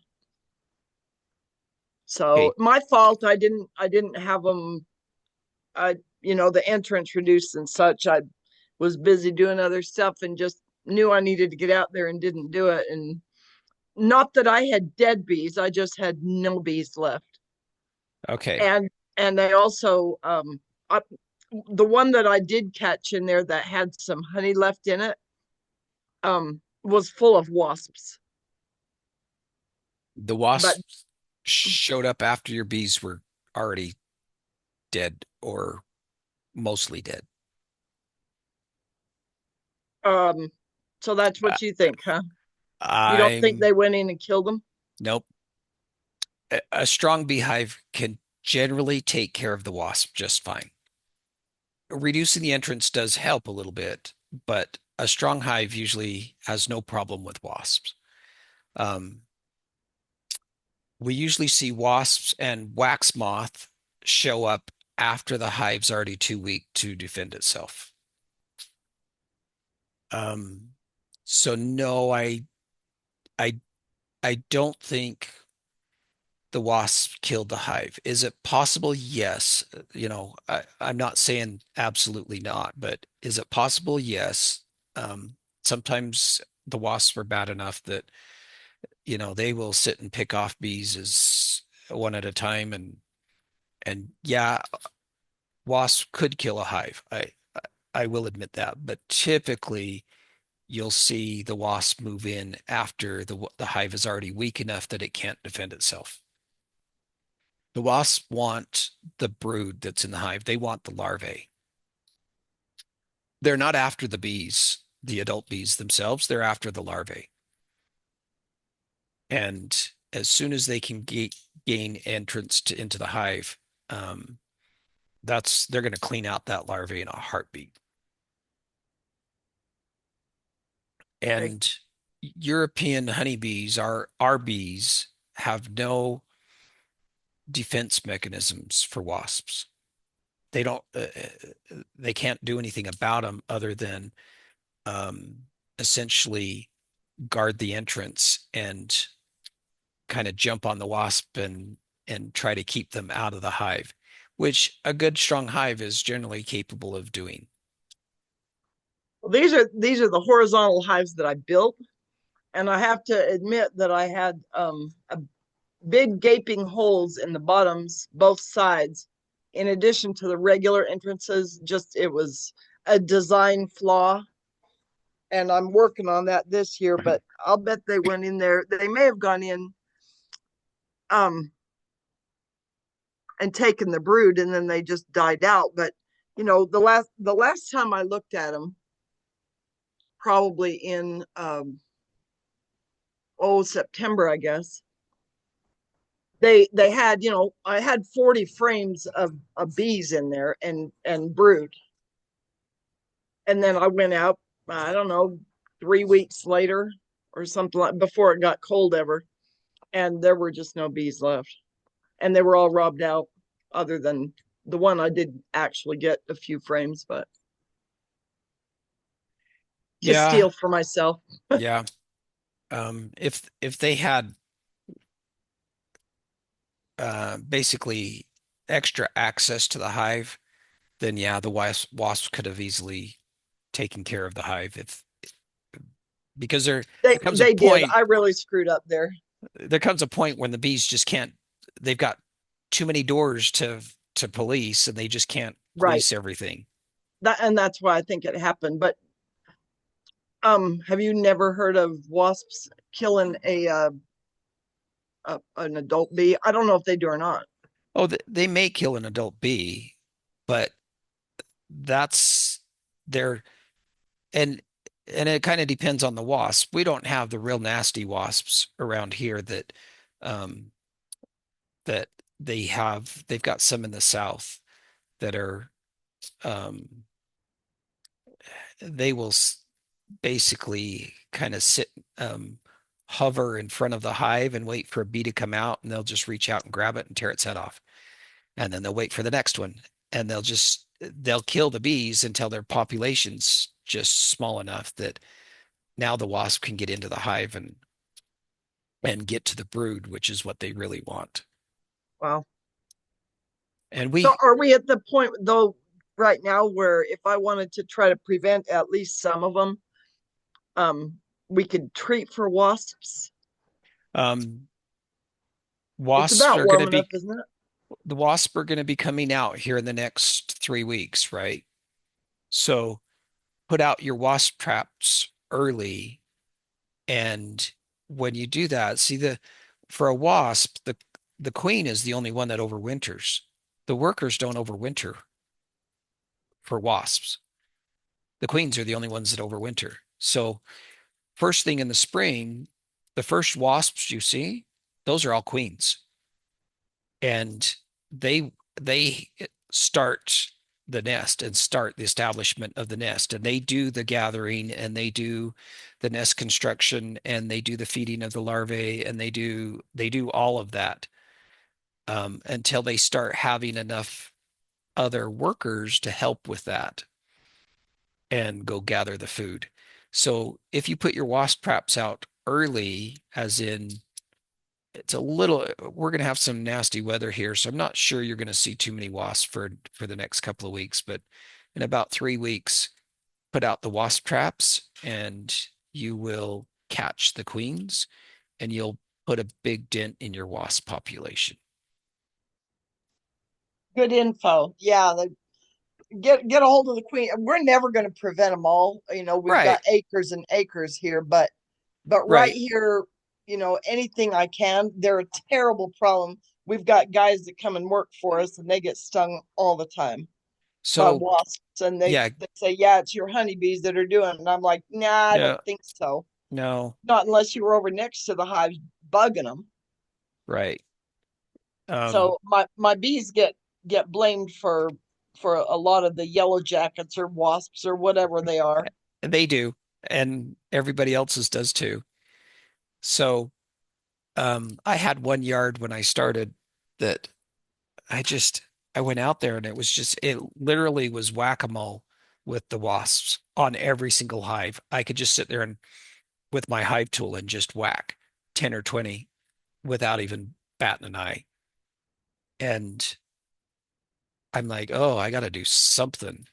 So Okay. my fault. I didn't have them. The entrance reduced and such. I was busy doing other stuff and just knew I needed to get out there and didn't do it. And not that I had dead bees, I just had no bees left. Okay. And And they also, the one that I did catch in there that had some honey left in it, was full of wasps. The But wasps showed up after your bees were already dead or mostly dead. um, so that's Uh, what you think, huh? You don't think I'm they went in and killed them? Nope. A strong beehive can generally take care of the wasp just fine. Reducing the entrance does help a little bit, but a strong hive usually has no problem with wasps. Um, we usually see wasps and wax moth show up after the hive's already too weak to defend itself. Um, so no, I I don't think the wasp killed the hive. Is it possible? Yes. I'm not saying absolutely not, but is it possible? Yes. Sometimes the wasps are bad enough that, they will sit and pick off bees as one at a time, and yeah, wasps could kill a hive. I will admit that, but typically you'll see the wasp move in after the hive is already weak enough that it can't defend itself. The wasps want the brood that's in the hive. They want the larvae. They're not after the bees, the adult bees themselves. They're after the larvae. And as soon as they can gain entrance into the hive, um, they're going to clean out that larvae in a heartbeat. Okay. And European honeybees, our bees, have no defense mechanisms for wasps. They don't. They can't do anything about them other than um, essentially guard the entrance and kind of jump on the wasp and try to keep them out of the hive, which a good strong hive is generally capable of doing. Well, these are the horizontal hives that I built, and I have to admit that I had a big gaping holes in the bottoms, both sides, in addition to the regular entrances. Just it was a design flaw, and I'm working on that this year. But I'll bet they went in there. They may have gone in um and taken the brood, and then they just died out. But the last time I looked at them, probably in September, I guess. They had, I had 40 frames of bees in there and brood. And then I went out, I don't know, 3 weeks later or something, like before it got cold ever, and there were just no bees left. And they were all robbed out, other than the one I did actually get a few frames, but to Yeah, steal for myself. yeah. If they had basically extra access to the hive, then yeah, the wasp could have easily taken care of the hive if because They there comes a they did. point I really screwed up there. there comes a point when the bees just can't. They've got too many doors to police, and they just can't Right. police everything. That's why I think it happened. But have you never heard of wasps killing an adult bee? I don't know if they do or not. Oh, they may kill an adult bee, but that's their and and it kind of depends on the wasp. We don't have the real nasty wasps around here um that they've got some in the south that are um they will basically kind of sit hover in front of the hive and wait for a bee to come out, and they'll just reach out and grab it and tear its head off, and then they'll wait for the next one, and they'll kill the bees until their population's just small enough that now the wasp can get into the hive and get to the brood, which is what they really want. Wow. And So we are we at the point though right now where if I wanted to try to prevent at least some of them, um, we could treat for wasps? um It's wasps about are going warm to enough, be isn't it? the wasps are going to be coming out here in the next 3 weeks, right? So put out your wasp traps early. And when you do that, see for a wasp, the queen is the only one that overwinters. The workers don't overwinter for wasps. The queens are the only ones that overwinter. So first thing in the spring, the first wasps you see, those are all queens. And they start the nest and start the establishment of the nest, and they do the gathering, and they do the nest construction, and they do the feeding of the larvae, and they do all of that, until they start having enough other workers to help with that and go gather the food. So if you put your wasp traps out early, as in it's a little, we're going to have some nasty weather here, so I'm not sure you're going to see too many wasps for the next couple of weeks, but in about 3 weeks, put out the wasp traps and you will catch the queens, and you'll put a big dent in your wasp population. Good info. Yeah, get a hold of the queen. We're never going to prevent them all. We've got Right, acres and acres here, but right right. here, anything I can. They're a terrible problem. We've got guys that come and work for us, and they get stung all the time by So wasps, and yeah, they say, yeah, it's your honeybees that are doing it. And I'm like, nah, I don't no, think so. no, Not unless you were over next to the hives bugging them. right. Um, So my bees get blamed for a lot of the yellow jackets or wasps or whatever they are. they do, and everybody else's does too. So I had one yard when I started that I just I went out there, and it literally was whack-a-mole with the wasps on every single hive. I could just sit there and with my hive tool and just whack 10 or 20 without even batting an eye. And I'm like, oh, I got to do something.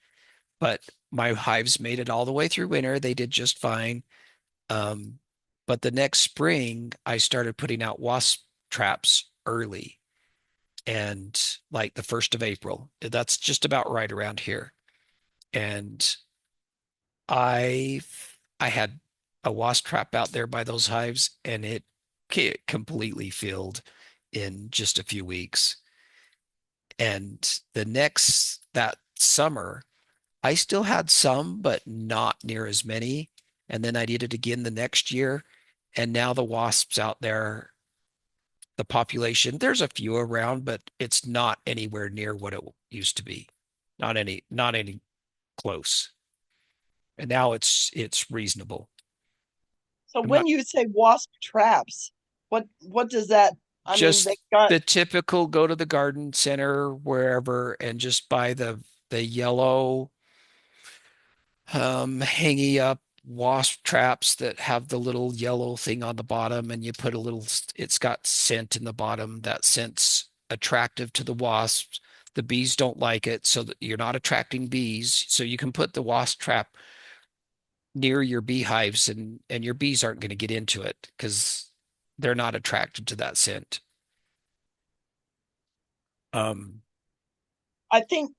But my hives made it all the way through winter. They did just fine. Um, but the next spring, I started putting out wasp traps early, and like the 1st of April. That's just about right around here. And I I had a wasp trap out there by those hives, and it completely filled in just a few weeks. And that summer, I still had some, but not near as many. And then I did it again the next year. And now the wasps out there, the population, there's a few around, but it's not anywhere near what it used to be. Not any close. And now it's reasonable. So I'm not when you say wasp traps, what does that? I mean, they just got the typical go to the garden center wherever and just buy the yellow hangy up wasp traps that have the little yellow thing on the bottom, and you put a little, it's got scent in the bottom. That scent's attractive to the wasps. The bees don't like it, so that you're not attracting bees. So you can put the wasp trap near your beehives, and your bees aren't going to get into it because they're not attracted to that scent. Um, I think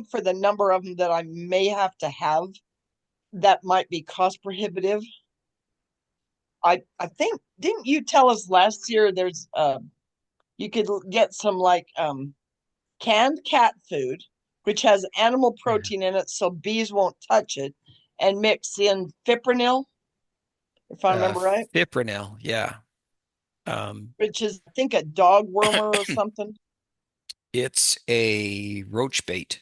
for the number of them that I may have to have, that might be cost prohibitive. I think didn't you tell us last year there's you could get some like canned cat food which has animal protein in it so bees won't touch it and mix in fipronil if I uh, remember right, Fipronil, yeah. Um, which is I think a dog wormer or something. it's a roach bait.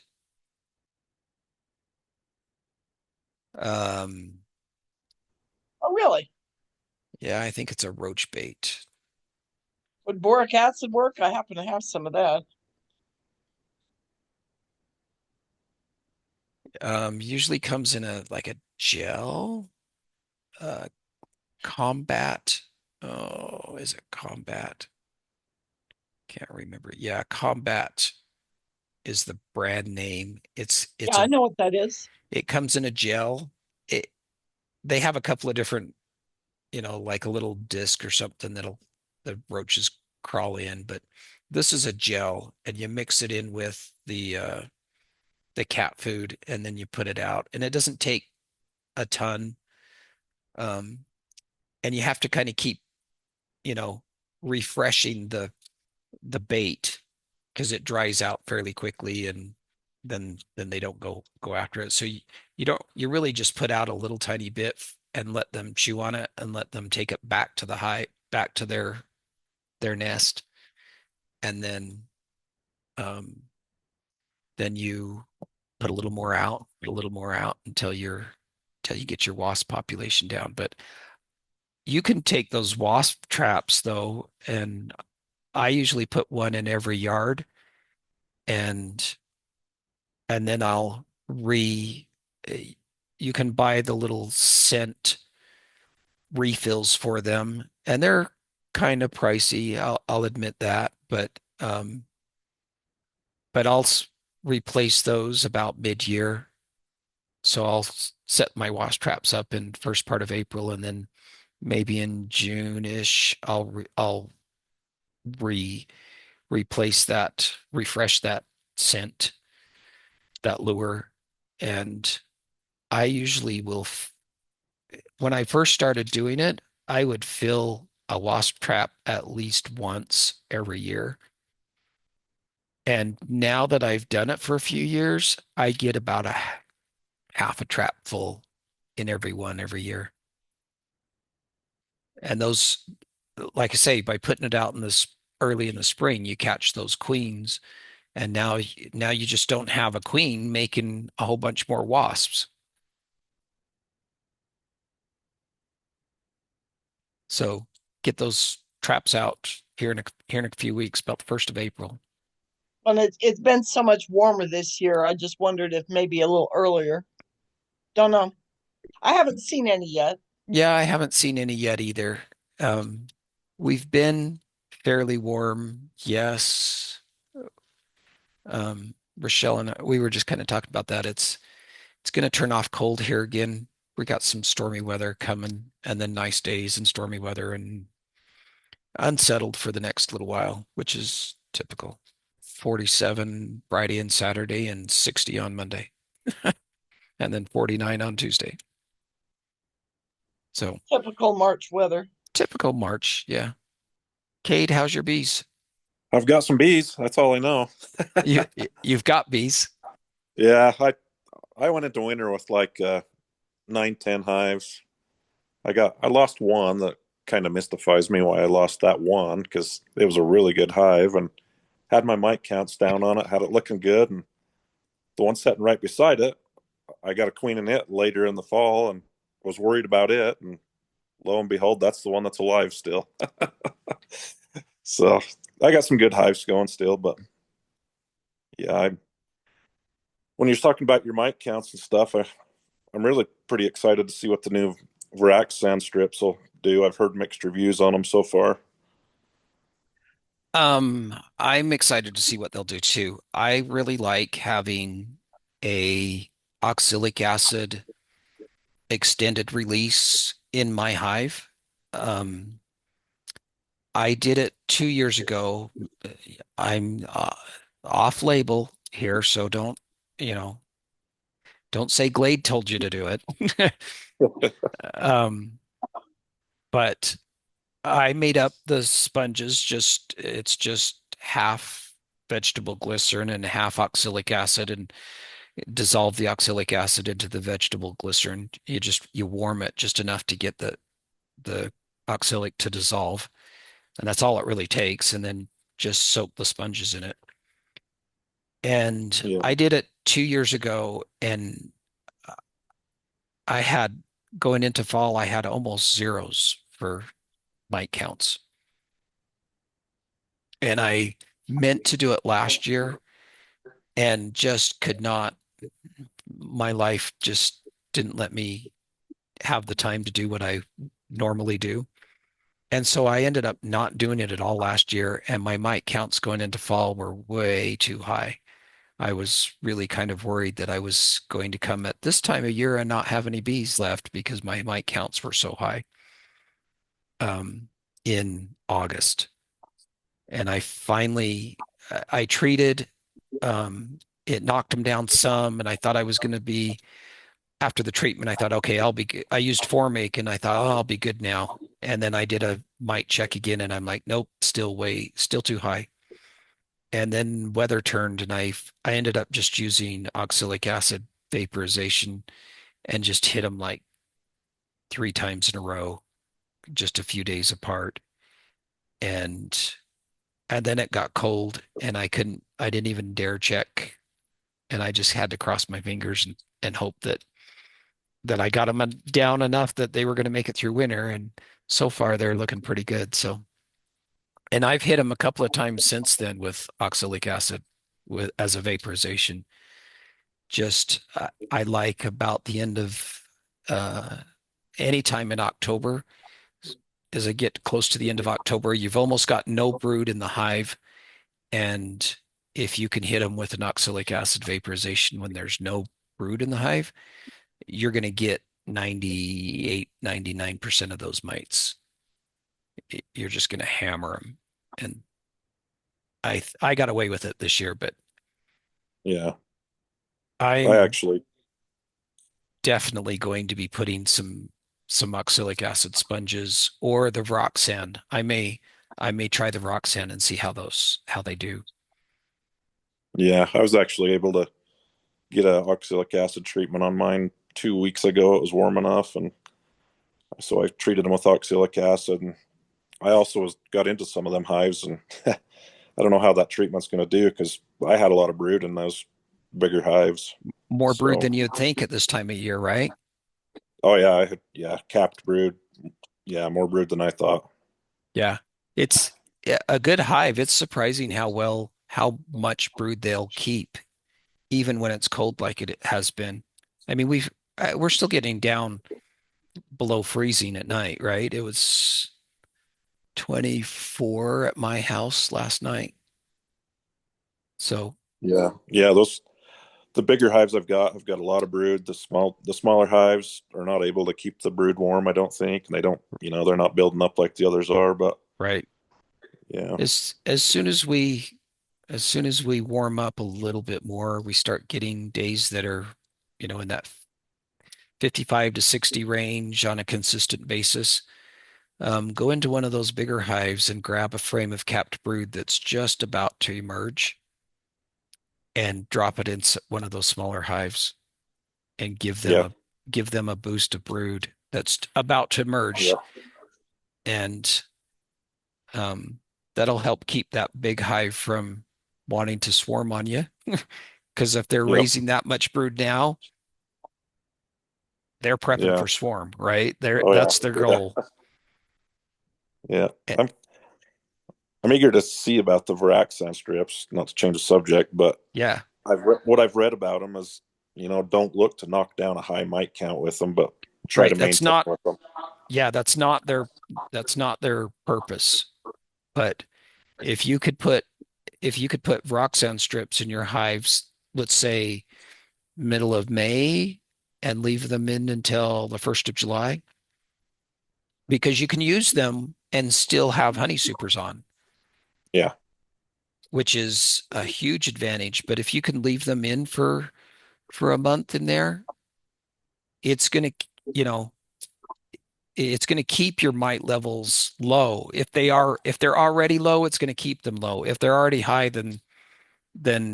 Um, Oh really? yeah, I think it's a roach bait. Would boric acid work? I happen to have some of that. Usually comes in a like a gel. Uh, Combat. Oh, is it Combat? Can't remember. Yeah, Combat is the brand name. It's Yeah, it's I a know what that is. it comes in a gel. It They have a couple of different, like a little disc or something that'll the roaches crawl in. But this is a gel, and you mix it in with the cat food, and then you put it out, and it doesn't take a ton. Um, and you have to kind of keep, you know, refreshing the bait because it dries out fairly quickly, and then they don't go after it. So you don't you really just put out a little tiny bit and let them chew on it and let them take it back to the hive, back to their nest, and then you put a little more out, put a little more out until you get your wasp population down. But you can take those wasp traps though, and I usually put one in every yard, and then I'll re you can buy the little scent refills for them, and they're kind of pricey. I'll admit that, but I'll replace those about mid-year. So I'll set my wasp traps up in first part of April, and then maybe in June-ish I'll re replace that, refresh that scent, that lure. And I usually will, when I first started doing it, I would fill a wasp trap at least once every year. And now that I've done it for a few years, I get about a half a trap full in every one every year. And those, like I say, by putting it out in this early in the spring, you catch those queens. And now you just don't have a queen making a whole bunch more wasps. So get those traps out here in a few weeks, about the 1st of April. And it's been so much warmer this year. I just wondered if maybe a little earlier. Don't know. I haven't seen any yet. Yeah, I haven't seen any yet either. We've been fairly warm, yes. Rochelle and we were just kind of talking about that. It's going to turn off cold here again. We got some stormy weather coming, and then nice days and stormy weather, and unsettled for the next little while, which is typical. 47 Friday and Saturday, and 60 on Monday, and then 49 on Tuesday. So Typical March weather. typical March, yeah. Cade, how's your bees? I've got some bees. That's all I know. You you've got bees. Yeah, I went into winter with like 9, 10 hives. I lost one that kind of mystifies me why I lost that one because it was a really good hive and had my mite counts down on it, had it looking good, and the one sitting right beside it, I got a queen in it later in the fall and was worried about it, and lo and behold, that's the one that's alive still. So I got some good hives going still, but yeah, when you're talking about your mite counts and stuff, I'm really pretty excited to see what the new Verax sand strips will do. I've heard mixed reviews on them so far. I'm excited to see what they'll do too. I really like having a oxalic acid extended release in my hive. Um, I did it 2 years ago. I'm off label here, so you know, don't say Glade told you to do it. Um, but I made up the sponges, it's just half vegetable glycerin and half oxalic acid, and dissolve the oxalic acid into the vegetable glycerin. You warm it just enough to get the oxalic to dissolve, and that's all it really takes, and then just soak the sponges in it. And Yeah. I did it 2 years ago, and I had going into fall, I had almost zeros for mite counts. And I meant to do it last year and just could not. My life just didn't let me have the time to do what I normally do. And so I ended up not doing it at all last year. And my mite counts going into fall were way too high. I was really kind of worried that I was going to come at this time of year and not have any bees left because my mite counts were so high in August. And I treated, it knocked them down some, and I thought I was going to be, after the treatment, I thought, okay, I'll be good. I used Formake and I thought, oh, I'll be good now. And then I did a mite check again and I'm like, nope, still too high. And then weather turned and I ended up just using oxalic acid vaporization and just hit them like 3 times in a row, just a few days apart. And and then it got cold and I didn't even dare check. And I just had to cross my fingers and hope that I got them down enough that they were going to make it through winter. And so far, they're looking pretty good. So, and I've hit them a couple of times since then with oxalic acid as a vaporization. Just I like about the end of uh, any time in October, as I get close to the end of October, you've almost got no brood in the hive. And if you can hit them with an oxalic acid vaporization when there's no brood in the hive, you're going to get 98, 99% of those mites. You're just going to hammer them. And I got away with it this year, but Yeah. I I'm actually, definitely going to be putting some oxalic acid sponges or the rock sand. I may try the rock sand and see how they do. yeah, I was actually able to get a oxalic acid treatment on mine 2 weeks ago. It was warm enough, and so I treated them with oxalic acid. And I also got into some of them hives, and I don't know how that treatment's going to do because I had a lot of brood in those bigger hives. More brood So, than you'd think at this time of year, right? oh yeah, I had capped brood. Yeah, more brood than I thought. Yeah. It's a good hive. It's surprising how much brood they'll keep, even when it's cold like it has been. I mean, we're still getting down below freezing at night, right? It was 24 at my house last night. So, Yeah, yeah, those the bigger hives I've got a lot of brood. The smaller hives are not able to keep the brood warm, I don't think, and they don't, they're not building up like the others are. But right. yeah, As soon as we warm up a little bit more, we start getting days that are, in that 55 to 60 range on a consistent basis. Go into one of those bigger hives and grab a frame of capped brood that's just about to emerge and drop it in one of those smaller hives and yeah, give them a boost of brood that's about to yeah, emerge, and that'll help keep that big hive from wanting to swarm on you. Because if they're yeah, raising that much brood now, they're prepping yeah. for swarm, right? Oh That's their yeah, goal. yeah. Eh, I'm eager to see about the Varaxan strips. Not to change the subject, but Yeah, what I've read about them is, don't look to knock down a high mite count with them, but try right. to maintain with them. Yeah, that's not their purpose. But if you could put if you could put Roxanne strips in your hives, let's say middle of May, and leave them in until the 1st of July, because you can use them and still have honey supers on, Yeah, which is a huge advantage. But if you can leave them in for a month in there, it's gonna, you know, it's going to keep your mite levels low. If they're already low, it's going to keep them low. If they're already high, then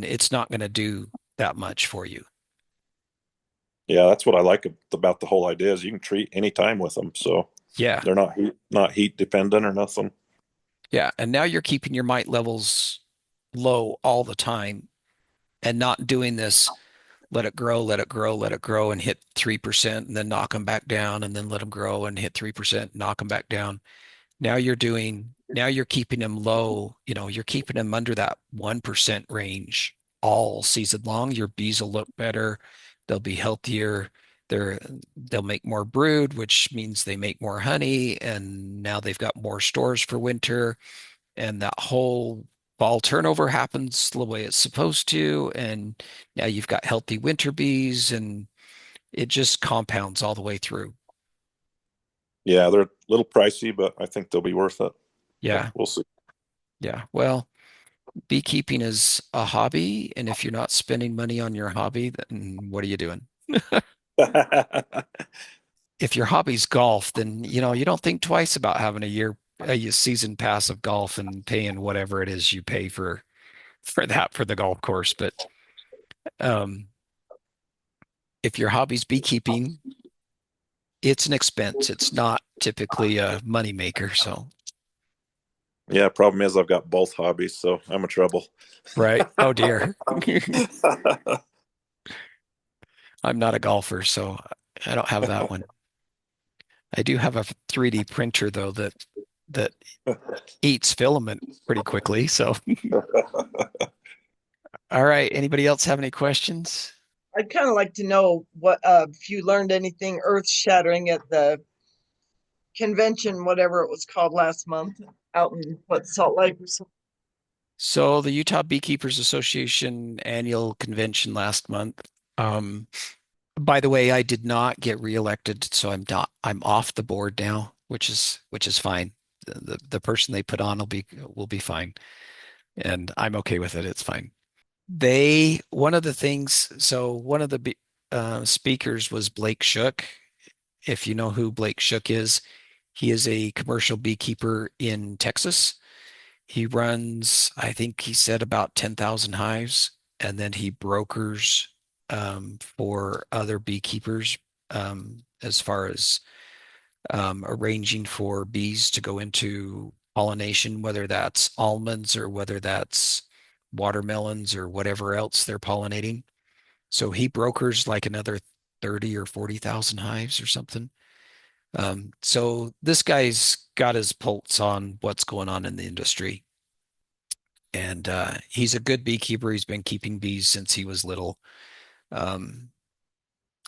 it's not going to do that much for you. yeah. That's what I like about the whole idea is you can treat any time with them, so Yeah. they're not heat dependent or nothing. Yeah. And now you're keeping your mite levels low all the time and not doing this let it grow, let it grow, let it grow and hit 3% and then knock them back down and then let them grow and hit 3%, knock them back down. Now you're keeping them low, you're keeping them under that 1% range all season long. Your bees will look better. They'll be healthier. They're, they'll make more brood, which means they make more honey. And now they've got more stores for winter. And that whole fall turnover happens the way it's supposed to. And now you've got healthy winter bees, and it just compounds all the way through. Yeah, they're a little pricey, but I think they'll be worth it. But Yeah. we'll see. Yeah. Well, beekeeping is a hobby, and if you're not spending money on your hobby, then what are you doing? If your hobby's golf, then you don't think twice about having a season pass of golf and paying whatever it is you pay for the golf course. But um, if your hobby's beekeeping, it's an expense. It's not typically a money maker. So, Yeah, problem is I've got both hobbies, so I'm in trouble. right. Oh dear. I'm not a golfer, so I don't have that one. I do have a 3D printer though that eats filament pretty quickly. So, all right. Anybody else have any questions? I'd kind of like to know what if you learned anything earth shattering at the convention, whatever it was called last month, out in Salt Lake or something. So the Utah Beekeepers Association annual convention last month. Um, by the way, I did not get reelected, so I'm off the board now, which is fine. The person they put on will be fine, and I'm okay with it. It's fine. One of the things, so one of the speakers was Blake Shook. If you know who Blake Shook is, he is a commercial beekeeper in Texas. He runs, I think he said about 10,000 hives, and then he brokers for other beekeepers as far as arranging for bees to go into pollination, whether that's almonds or whether that's watermelons or whatever else they're pollinating. So he brokers like another 30 or 40,000 hives or something. So this guy's got his pulse on what's going on in the industry. And he's a good beekeeper. He's been keeping bees since he was little. Um,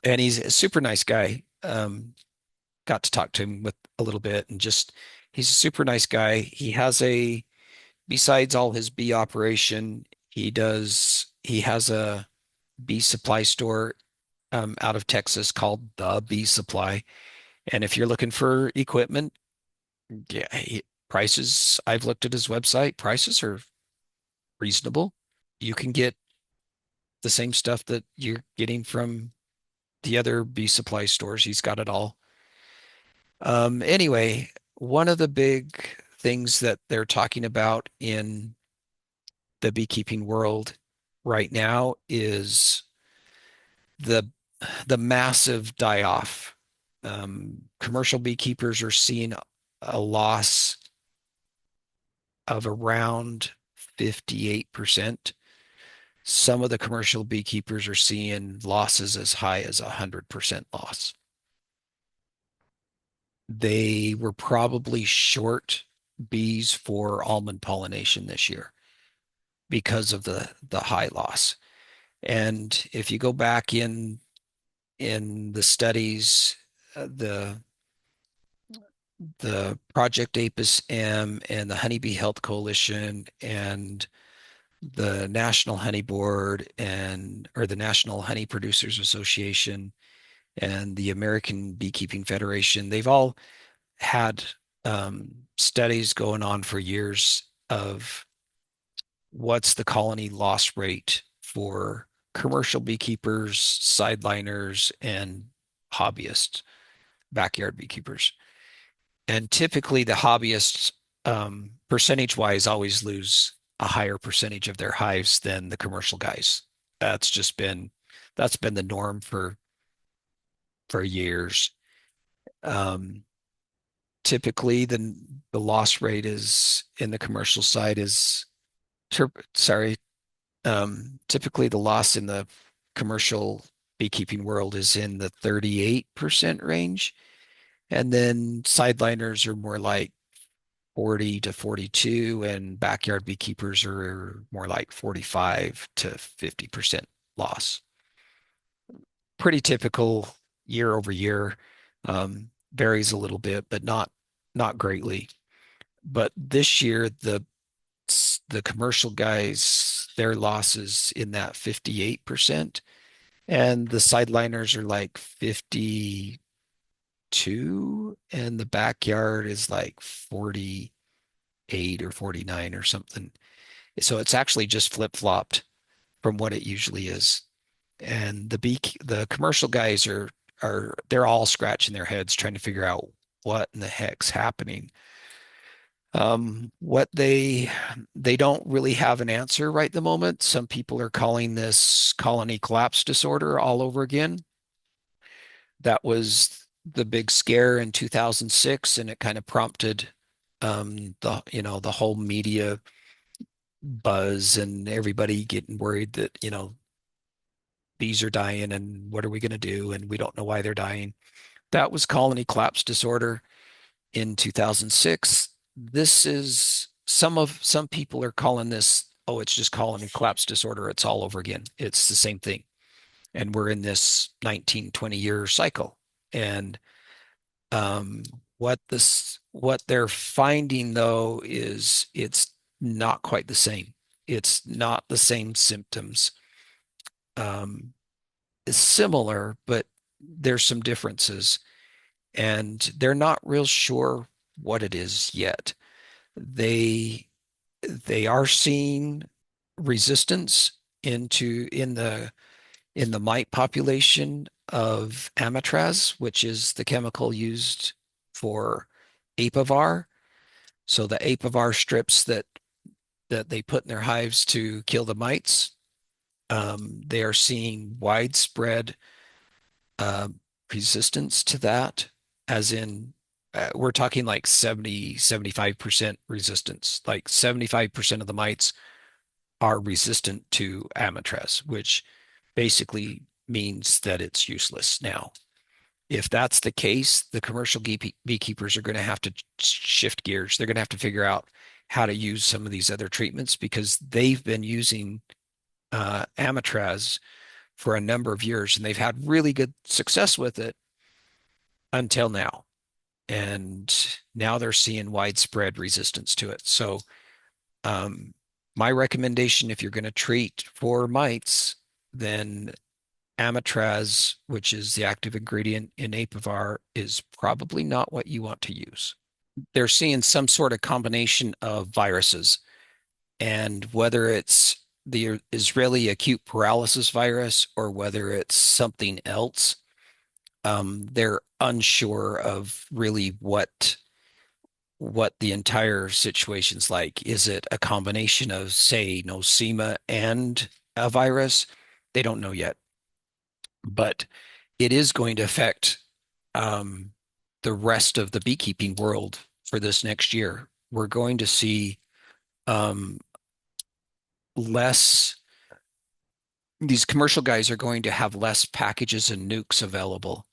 and he's a super nice guy. Got to talk to him with a little bit and just he's a super nice guy. Besides all his bee operation, he has a bee supply store out of Texas called the Bee Supply. And if you're looking for equipment, yeah, prices, I've looked at his website, prices are reasonable. You can get the same stuff that you're getting from the other bee supply stores. He's got it all. Anyway, one of the big things that they're talking about in the beekeeping world right now is the the massive die-off. Commercial beekeepers are seeing a loss of around 58%. Some of the commercial beekeepers are seeing losses as high as 100% loss. They were probably short bees for almond pollination this year because of the high loss. And if you go back in the studies, the Project Apis M and the Honeybee Health Coalition and the National Honey Board or the National Honey Producers Association and the American Beekeeping Federation, they've all had studies going on for years of what's the colony loss rate for commercial beekeepers, sideliners, and hobbyists, backyard beekeepers. And typically the hobbyists, percentage wise, always lose a higher percentage of their hives than the commercial guys. That's just been that's been the norm for years. Um, Typically the loss rate is in the commercial side is sorry, typically the loss in the commercial beekeeping world is in the 38% range, and then sideliners are more like 40 to 42, and backyard beekeepers are more like 45 to 50% loss. Pretty typical year over year. Varies a little bit, but not greatly. But this year, the commercial guys, their losses in that 58%, and the sideliners are like 52, and the backyard is like 48. 48 or 49 or something. So it's actually just flip-flopped from what it usually is. And the commercial guys are they're all scratching their heads trying to figure out what in the heck's happening. What they don't really have an answer right at the moment. Some people are calling this colony collapse disorder all over again. That was the big scare in 2006, and it kind of prompted the whole media buzz and everybody getting worried that bees are dying and what are we going to do and we don't know why they're dying. That was colony collapse disorder in 2006. This is some people are calling this, oh, it's just colony collapse disorder. It's all over again. It's the same thing. And we're in this 19, 20-year cycle. And um, what they're finding though is it's not quite the same. It's not the same symptoms. It's similar, but there's some differences, and they're not real sure what it is yet. They they are seeing resistance in the mite population of amitraz, which is the chemical used for apivar. So the apivar strips that they put in their hives to kill the mites, they are seeing widespread uh, resistance to that, as in we're talking like 75% resistance. Like 75% of the mites are resistant to amitraz, which basically means that it's useless now. If that's the case, the commercial beekeepers are going to have to shift gears. They're going to have to figure out how to use some of these other treatments because they've been using amitraz for a number of years and they've had really good success with it until now. And now they're seeing widespread resistance to it. So um, my recommendation, if you're going to treat for mites, then amitraz, which is the active ingredient in apivar, is probably not what you want to use. They're seeing some sort of combination of viruses, and whether it's the Israeli acute paralysis virus or whether it's something else, they're unsure of really what the entire situation's like. Is it a combination of, say, nosema and a virus? They don't know yet, but it is going to affect um, the rest of the beekeeping world for this next year. We're going to see um, less, these commercial guys are going to have less packages and nukes available.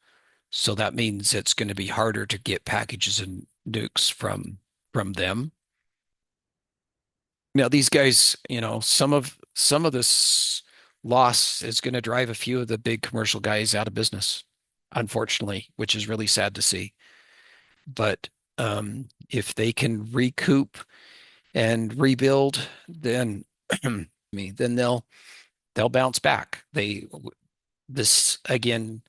So that means it's going to be harder to get packages and nukes from them. Now these guys, some of this loss is going to drive a few of the big commercial guys out of business, unfortunately, which is really sad to see. But if they can recoup and rebuild, then then they'll bounce back. This again,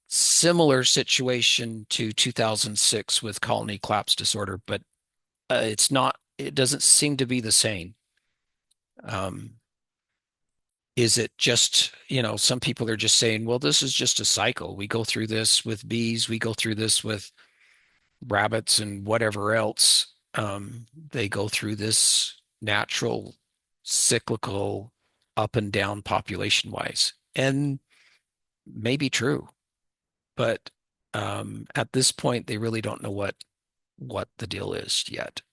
similar situation to 2006 with colony collapse disorder, but it's not. It doesn't seem to be the same. Um, is it just, some people are just saying, well, this is just a cycle. We go through this with bees, we go through this with rabbits and whatever else. They go through this natural cyclical up and down population wise. And maybe true, but at this point, they really don't know what the deal is yet.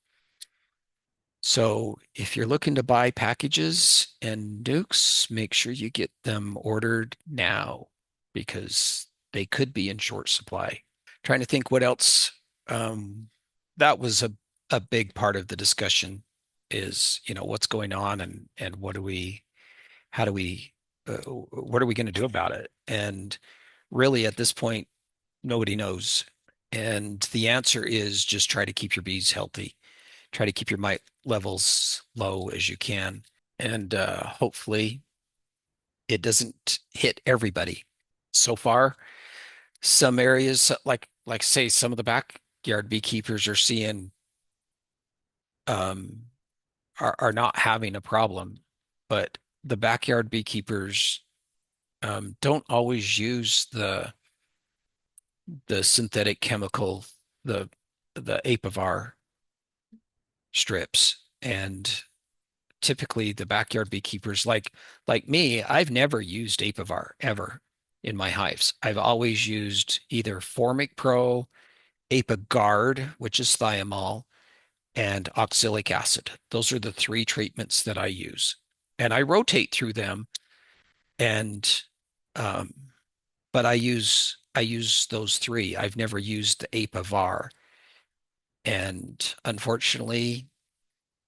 So if you're looking to buy packages and nukes, make sure you get them ordered now because they could be in short supply. Trying to think what else. That was a big part of the discussion is, what's going on and how do we, what are we going to do about it? And really at this point, nobody knows. And the answer is just try to keep your bees healthy. Try to keep your mite levels low as you can. And hopefully it doesn't hit everybody. So far, some areas like say some of the backyard beekeepers are seeing um, are not having a problem, but the backyard beekeepers don't always use the synthetic chemical, the the Apivar strips, and typically the backyard beekeepers like me, I've never used Apivar ever in my hives. I've always used either Formic Pro, Apiguard, which is thiamol, and oxalic acid. Those are the three treatments that I use. And I rotate through them and um, but I use those three. I've never used the Apivar. And unfortunately,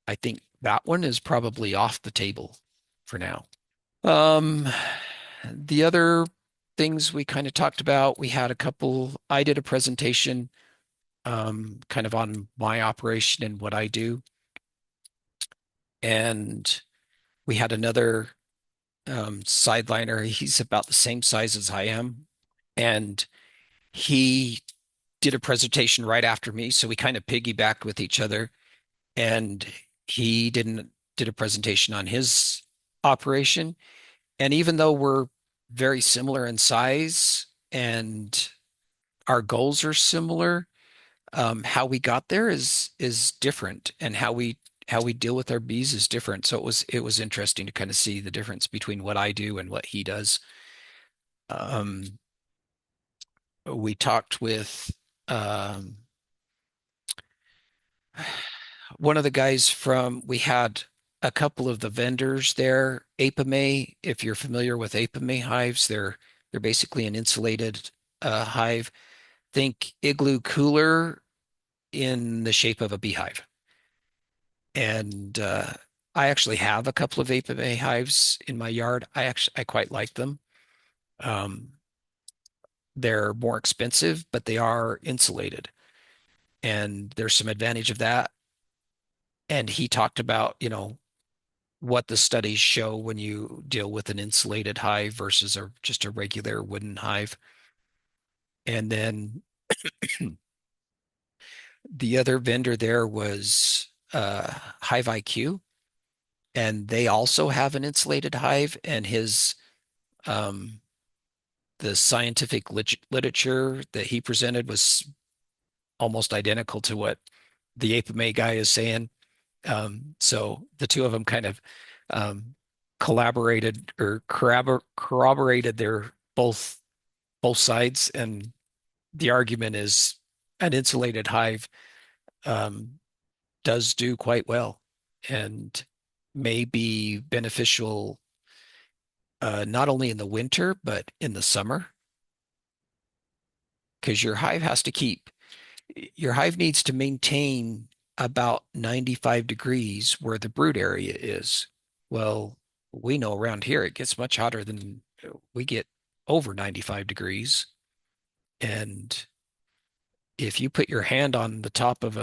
I think that one is probably off the table for now. Um, the other things we kind of talked about, we had a couple, I did a presentation kind of on my operation and what I do. And we had another sideliner. He's about the same size as I am. And he did a presentation right after me. So we kind of piggybacked with each other. And he did a presentation on his operation. And even though we're very similar in size and our goals are similar, how we got there is different, and how we deal with our bees is different. So it was interesting to kind of see the difference between what I do and what he does. Um, we talked with um, one of the guys we had a couple of the vendors there. Apame, if you're familiar with Apame hives, they're basically an insulated hive. Think igloo cooler in the shape of a beehive. And I actually have a couple of Apame hives in my yard. I quite like them. Um, they're more expensive, but they are insulated, and there's some advantage of that. And he talked about, what the studies show when you deal with an insulated hive versus just a regular wooden hive. And then the other vendor there was Hive IQ, and they also have an insulated hive. And um, the scientific literature that he presented was almost identical to what the Apame guy is saying. So the two of them kind of um, collaborated or corroborated their both sides, and the argument is an insulated hive um, does do quite well and may be beneficial not only in the winter but in the summer, because your hive needs to maintain about 95 degrees where the brood area is. Well, we know around here it gets much hotter than we get over 95 degrees. And if you put your hand on the top of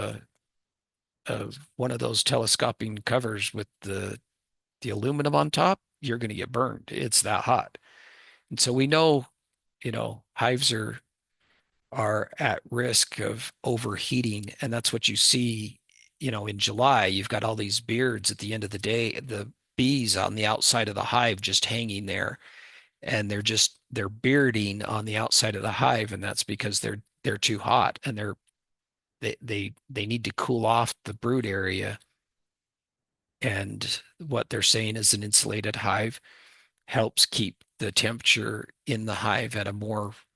one of those telescoping covers with the aluminum on top, you're going to get burned. It's that hot. And so we know, hives are at risk of overheating, and that's what you see, in July. You've got all these beards at the end of the day, the bees on the outside of the hive just hanging there, and they're bearding on the outside of the hive, and that's because they're too hot, and they need to cool off the brood area. And what they're saying is an insulated hive helps keep the temperature in the hive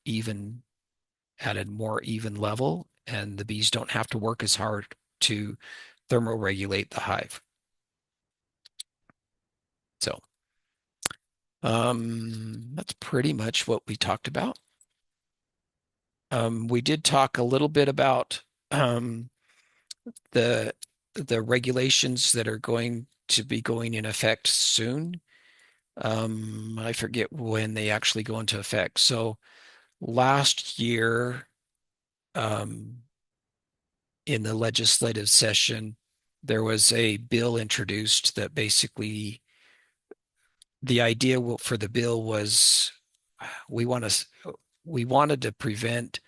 even at a more even level, and the bees don't have to work as hard to thermoregulate the hive. So that's pretty much what we talked about. We did talk a little bit about the the regulations that are going to be going in effect soon. I forget when they actually go into effect. So last year, um, in the legislative session, there was a bill introduced that basically the idea for the bill was we want we wanted to prevent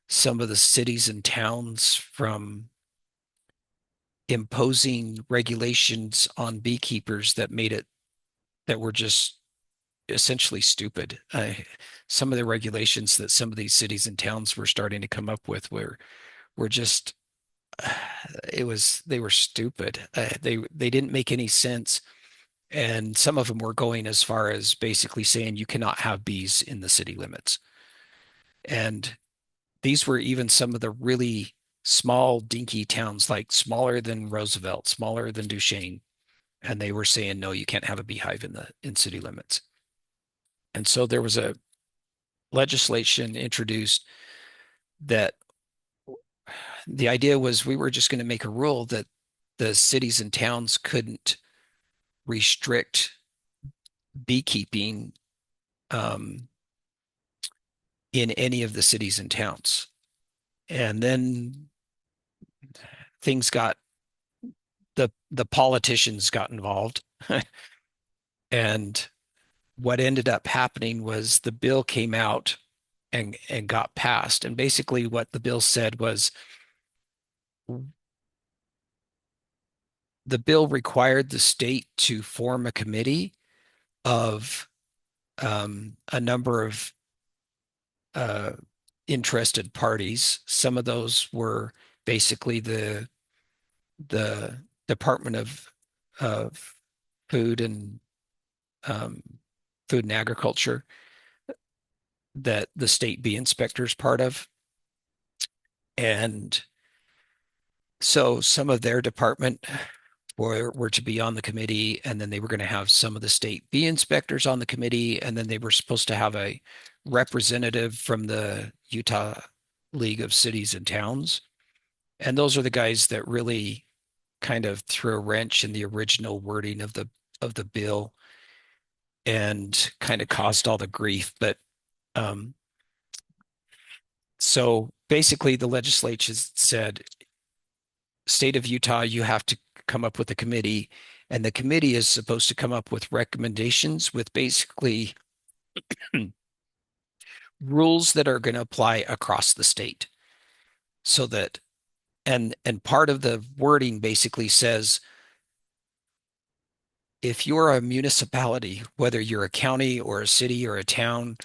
some of the cities and towns from imposing regulations on beekeepers that were just essentially stupid. Some of the regulations that some of these cities and towns were starting to come up with were just they were stupid. They didn't make any sense, and some of them were going as far as basically saying you cannot have bees in the city limits. And these were even some of the really small, dinky towns, like smaller than Roosevelt, smaller than Duchesne, and they were saying no, you can't have a beehive in city limits. And so there was a legislation introduced that the idea was we were just going to make a rule that the cities and towns couldn't restrict beekeeping um, in any of the cities and towns. And then things got the politicians got involved. And what ended up happening was the bill came out and got passed. And basically what the bill said was the bill required the state to form a committee of a number of uh, interested parties. Some of those were basically the Department of Food and um, Food and Agriculture that the state bee inspector is part of. And so some of their department were to be on the committee, and then they were going to have some of the state bee inspectors on the committee, and then they were supposed to have a representative from the Utah League of Cities and Towns. And those are the guys that really kind of threw a wrench in the original wording of the bill and kind of caused all the grief. But um, so basically, the legislature said, state of Utah, you have to come up with a committee, and the committee is supposed to come up with recommendations with basically rules that are going to apply across the state. So that and part of the wording basically says if you're a municipality, whether you're a county or a city or a town,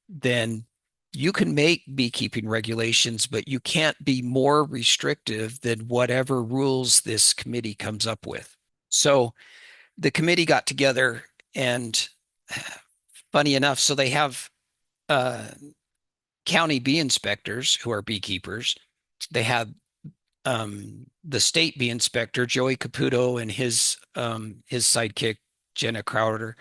then you can make beekeeping regulations, but you can't be more restrictive than whatever rules this committee comes up with. So the committee got together, and funny enough, so they have county bee inspectors who are beekeepers. They have the state bee inspector, Joey Caputo, and his sidekick, Jenna Crowder,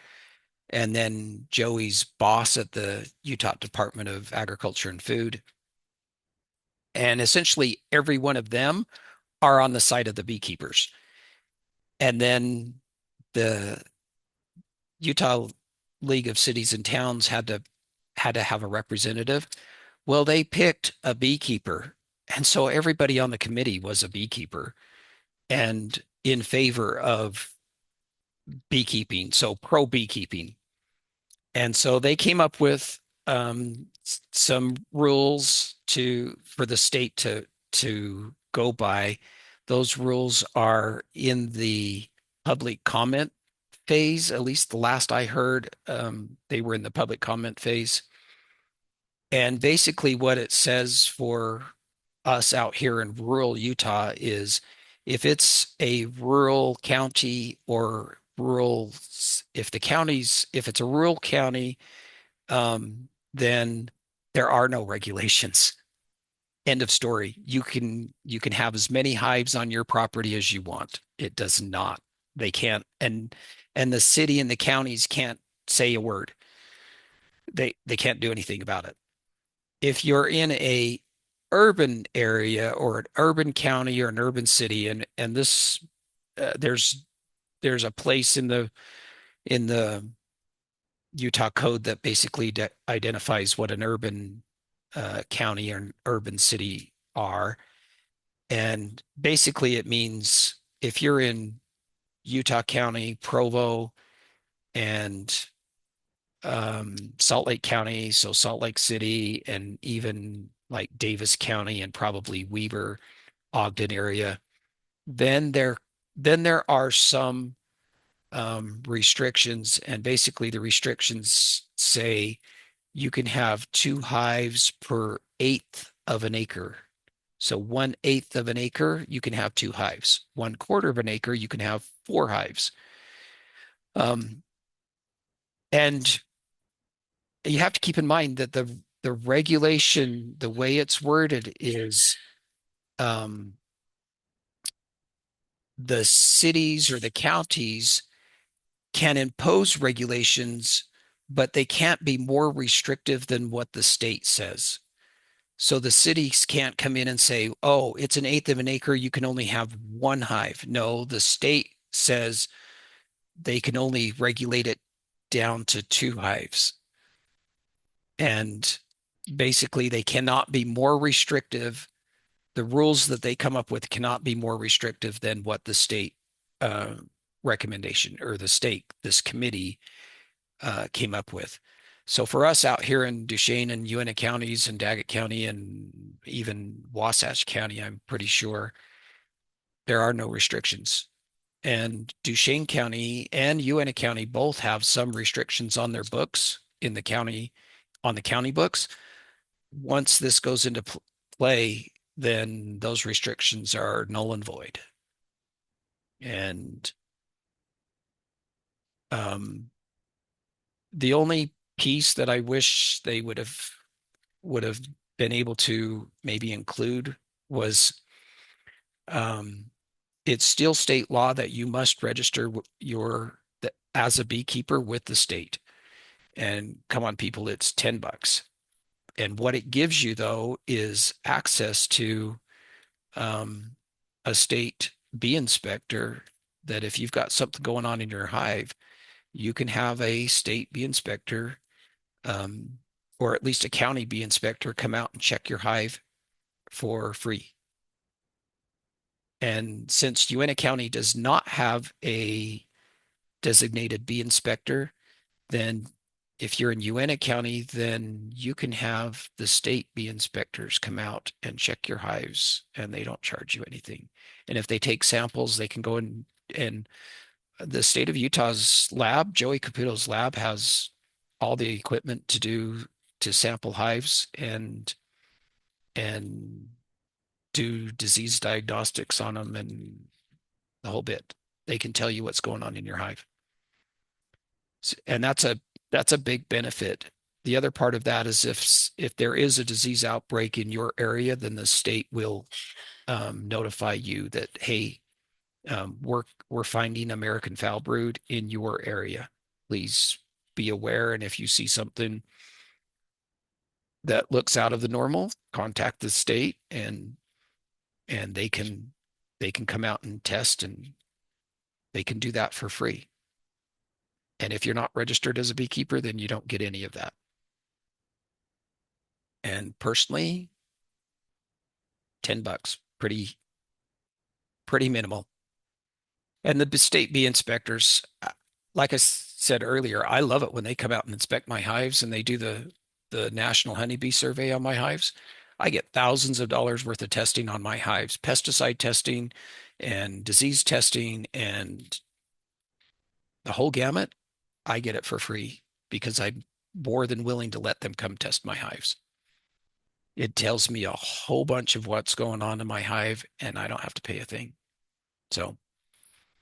and then Joey's boss at the Utah Department of Agriculture and Food. And essentially every one of them are on the side of the beekeepers. And then the Utah League of Cities and Towns had to have a representative. Well, they picked a beekeeper. And so everybody on the committee was a beekeeper and in favor of beekeeping, so pro beekeeping. And so they came up with some rules for the state to go by. Those rules are in the public comment phase. At least the last I heard, they were in the public comment phase. And basically, what it says for us out here in rural Utah is if it's a rural county or rural, if it's a rural county, then there are no regulations. End of story. You can have as many hives on your property as you want. It does not. They can't, and the city and the counties can't say a word. They can't do anything about it. If you're in a urban area or an urban county or an urban city, and this there's a place in the Utah code that basically identifies what an urban county or an urban city are. And basically, it means if you're in Utah County, Provo, and Salt Lake County, so Salt Lake City, and even like Davis County and probably Weber, Ogden area, Then there are some restrictions, and basically the restrictions say you can have 2 hives per eighth of an acre. So 1/8 of an acre, you can have 2 hives. 1/4 of an acre, you can have 4 hives. And you have to keep in mind that the regulation, the way it's worded, is the cities or the counties can impose regulations, but they can't be more restrictive than what the state says. So the cities can't come in and say, oh, it's 1/8 of an acre, you can only have 1 hive. No, the state says they can only regulate it down to 2 hives. And basically, they cannot be more restrictive. The rules that they come up with cannot be more restrictive than what the state uh, recommendation or this committee came up with. So for us out here in Duchesne and Uintah counties and Daggett County and even Wasatch County, I'm pretty sure there are no restrictions. And Duchesne County and Uintah County both have some restrictions on their books in the county, on the county books. Once this goes into play, then those restrictions are null and void. And the only piece that I wish they would have been able to maybe include was it's still state law that you must register as a beekeeper with the state. And come on, people, it's $10. And what it gives you though is access to a state bee inspector, that if you've got something going on in your hive, you can have a state bee inspector, or at least a county bee inspector, come out and check your hive for free. And since Uintah County does not have a designated bee inspector, then if you're in Uintah County, then you can have the state bee inspectors come out and check your hives, and they don't charge you anything. And if they take samples, they can go in, and the state of Utah's lab, Joey Caputo's lab, has all the equipment to sample hives and do disease diagnostics on them and the whole bit. They can tell you what's going on in your hive. And that's a big benefit. The other part of that is if there is a disease outbreak in your area, then the state will notify you that, hey, we're finding American foul brood in your area. Please be aware, and if you see something that looks out of the normal, contact the state, and they can come out and test, and they can do that for free. And if you're not registered as a beekeeper, then you don't get any of that. And personally, $10, pretty minimal. And the state bee inspectors, like I said earlier, I love it when they come out and inspect my hives and they do the National Honeybee Survey on my hives. I get thousands of dollars worth of testing on my hives, pesticide testing and disease testing and the whole gamut. I get it for free because I'm more than willing to let them come test my hives. It tells me a whole bunch of what's going on in my hive, and I don't have to pay a thing. So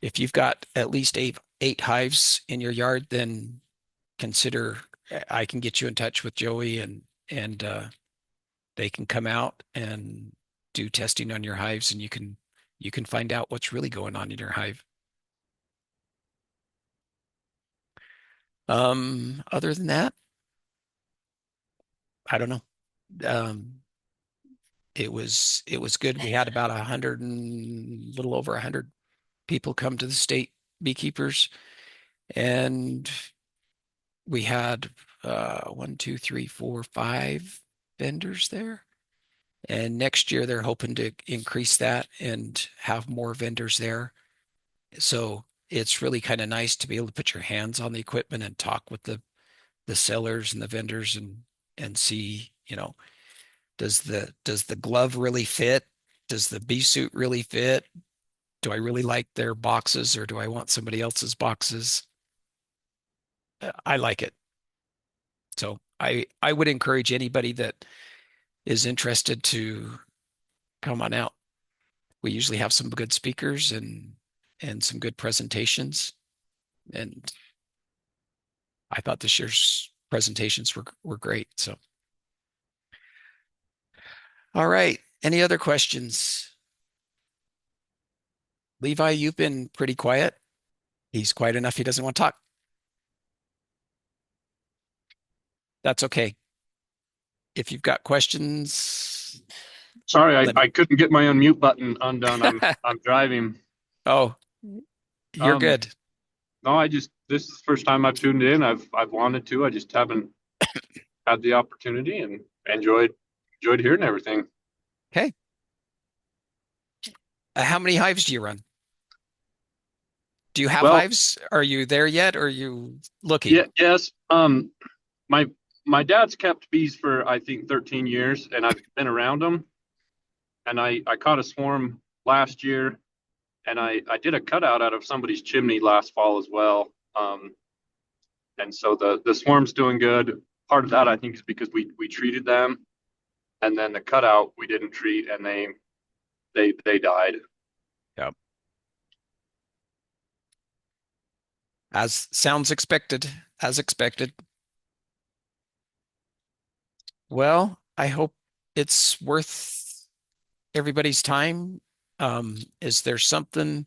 if you've got at least eight hives in your yard, then consider, I can get you in touch with Joey, and they can come out and do testing on your hives, and you can find out what's really going on in your hive. Other than that, I don't know. It was good. We had about 100 and little over 100 people come to the state beekeepers, and we had 1, 2, 3, 4, 5 vendors there. And next year they're hoping to increase that and have more vendors there. So it's really kind of nice to be able to put your hands on the equipment and talk with the sellers and the vendors and see, does the glove really fit? Does the bee suit really fit? Do I really like their boxes or do I want somebody else's boxes? I like it. So I would encourage anybody that is interested to come on out. We usually have some good speakers and some good presentations. And I thought this year's presentations were great. So, all right. Any other questions? Levi, you've been pretty quiet. He's quiet enough. He doesn't want to talk. That's okay. If you've got questions, Sorry, let me. I couldn't get my unmute button undone. I'm driving. Oh, you're Um, good. no, this is the first time I've tuned in. I've wanted to. I just haven't had the opportunity and enjoyed hearing everything. Okay. How many hives do you run? Do you have Well, hives? Are you there yet? Or are you looking? yeah, yes. My my dad's kept bees for I think 13 years, and I've been around them. And I caught a swarm last year, and I did a cutout out of somebody's chimney last fall as well. And so the swarm's doing good. Part of that I think is because we treated them, and then the cutout we didn't treat, and they died. Yep. As sounds expected, as expected. Well, I hope it's worth everybody's time. Is there something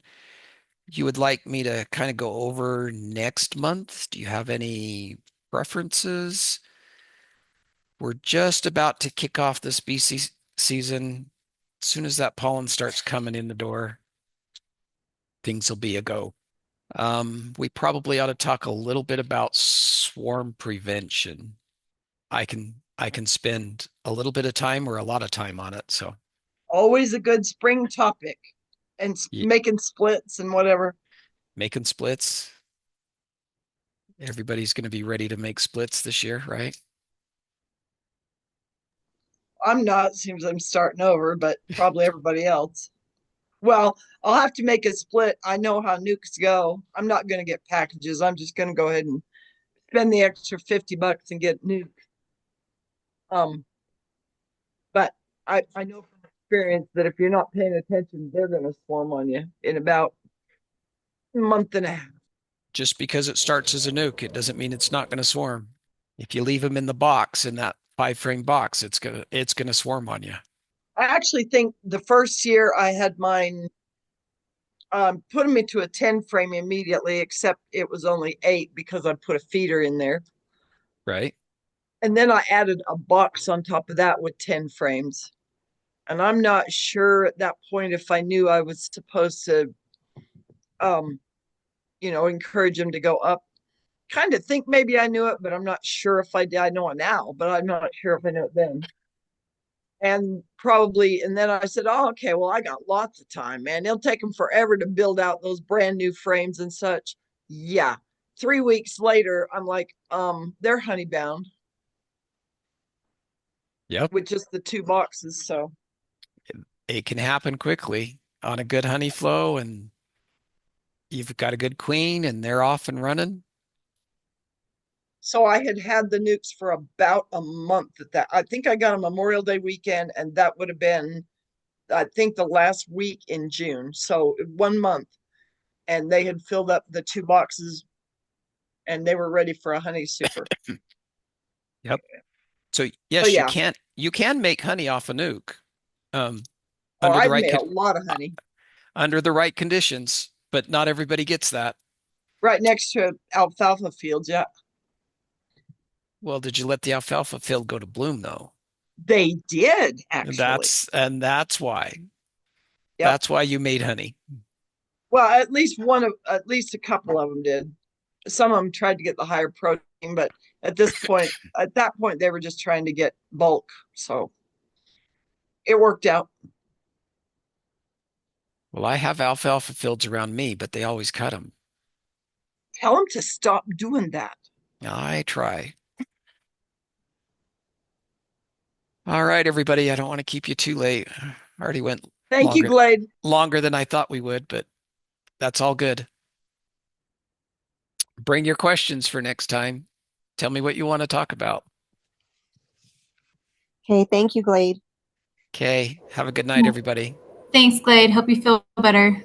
you would like me to kind of go over next month? Do you have any preferences? We're just about to kick off this season. As soon as that pollen starts coming in the door, things will be a go. We probably ought to talk a little bit about swarm prevention. I can spend a little bit of time or a lot of time on it. So Always a good spring topic, and making splits and whatever. making splits. Everybody's going to be ready to make splits this year, right? I'm not, seems I'm starting over, but probably everybody else. Well, I'll have to make a split. I know how nukes go. I'm not going to get packages. I'm just going to go ahead and spend the extra $50 and get nukes. But I know from experience that if you're not paying attention, they're going to swarm on you in about a month and a half. Just because it starts as a nuke, it doesn't mean it's not going to swarm. If you leave them in the box, in that 5-frame box, it's gonna swarm on you. I actually think the first year I had mine put them into a 10 frame immediately, except it was only 8 because I put a feeder in there. Right. And then I added a box on top of that with 10 frames. And I'm not sure at that point if I knew I was supposed to, encourage them to go up. Kind of think maybe I knew it, but I'm not sure if I did. I know it now, but I'm not sure if I knew it then. And then I said, oh, okay, well, I got lots of time, man. It'll take them forever to build out those brand new frames and such. Yeah. 3 weeks later, I'm like, they're honey bound. Yep. With just the 2 boxes. So it can happen quickly on a good honey flow, and you've got a good queen and they're off and running. So I had the nukes for about a month at that. I think I got a Memorial Day weekend, and that would have been, I think, the last week in June. So 1 month, and they had filled up the 2 boxes, and they were ready for a honey super. Yep. So yes, yeah. you can make honey off a nuke. I've made a lot of honey under the right conditions, but not everybody gets that. right next to alfalfa fields. Yeah. Well, did you let the alfalfa field go to bloom though? They did, actually. That's why. Yep. That's why you made honey. Well, at least a couple of them did. Some of them tried to get the higher protein, but at that point, they were just trying to get bulk. So it worked out. Well, I have alfalfa fields around me, but they always cut them. Tell them to stop doing that. I try. All right, everybody. I don't want to keep you too late. I already went Thank you, Longer, Glade. longer than I thought we would, but that's all good. Bring your questions for next time. Tell me what you want to talk about. Okay, thank you, Glade. Okay. Have a good night, everybody. Thanks, Glade. Hope you feel better.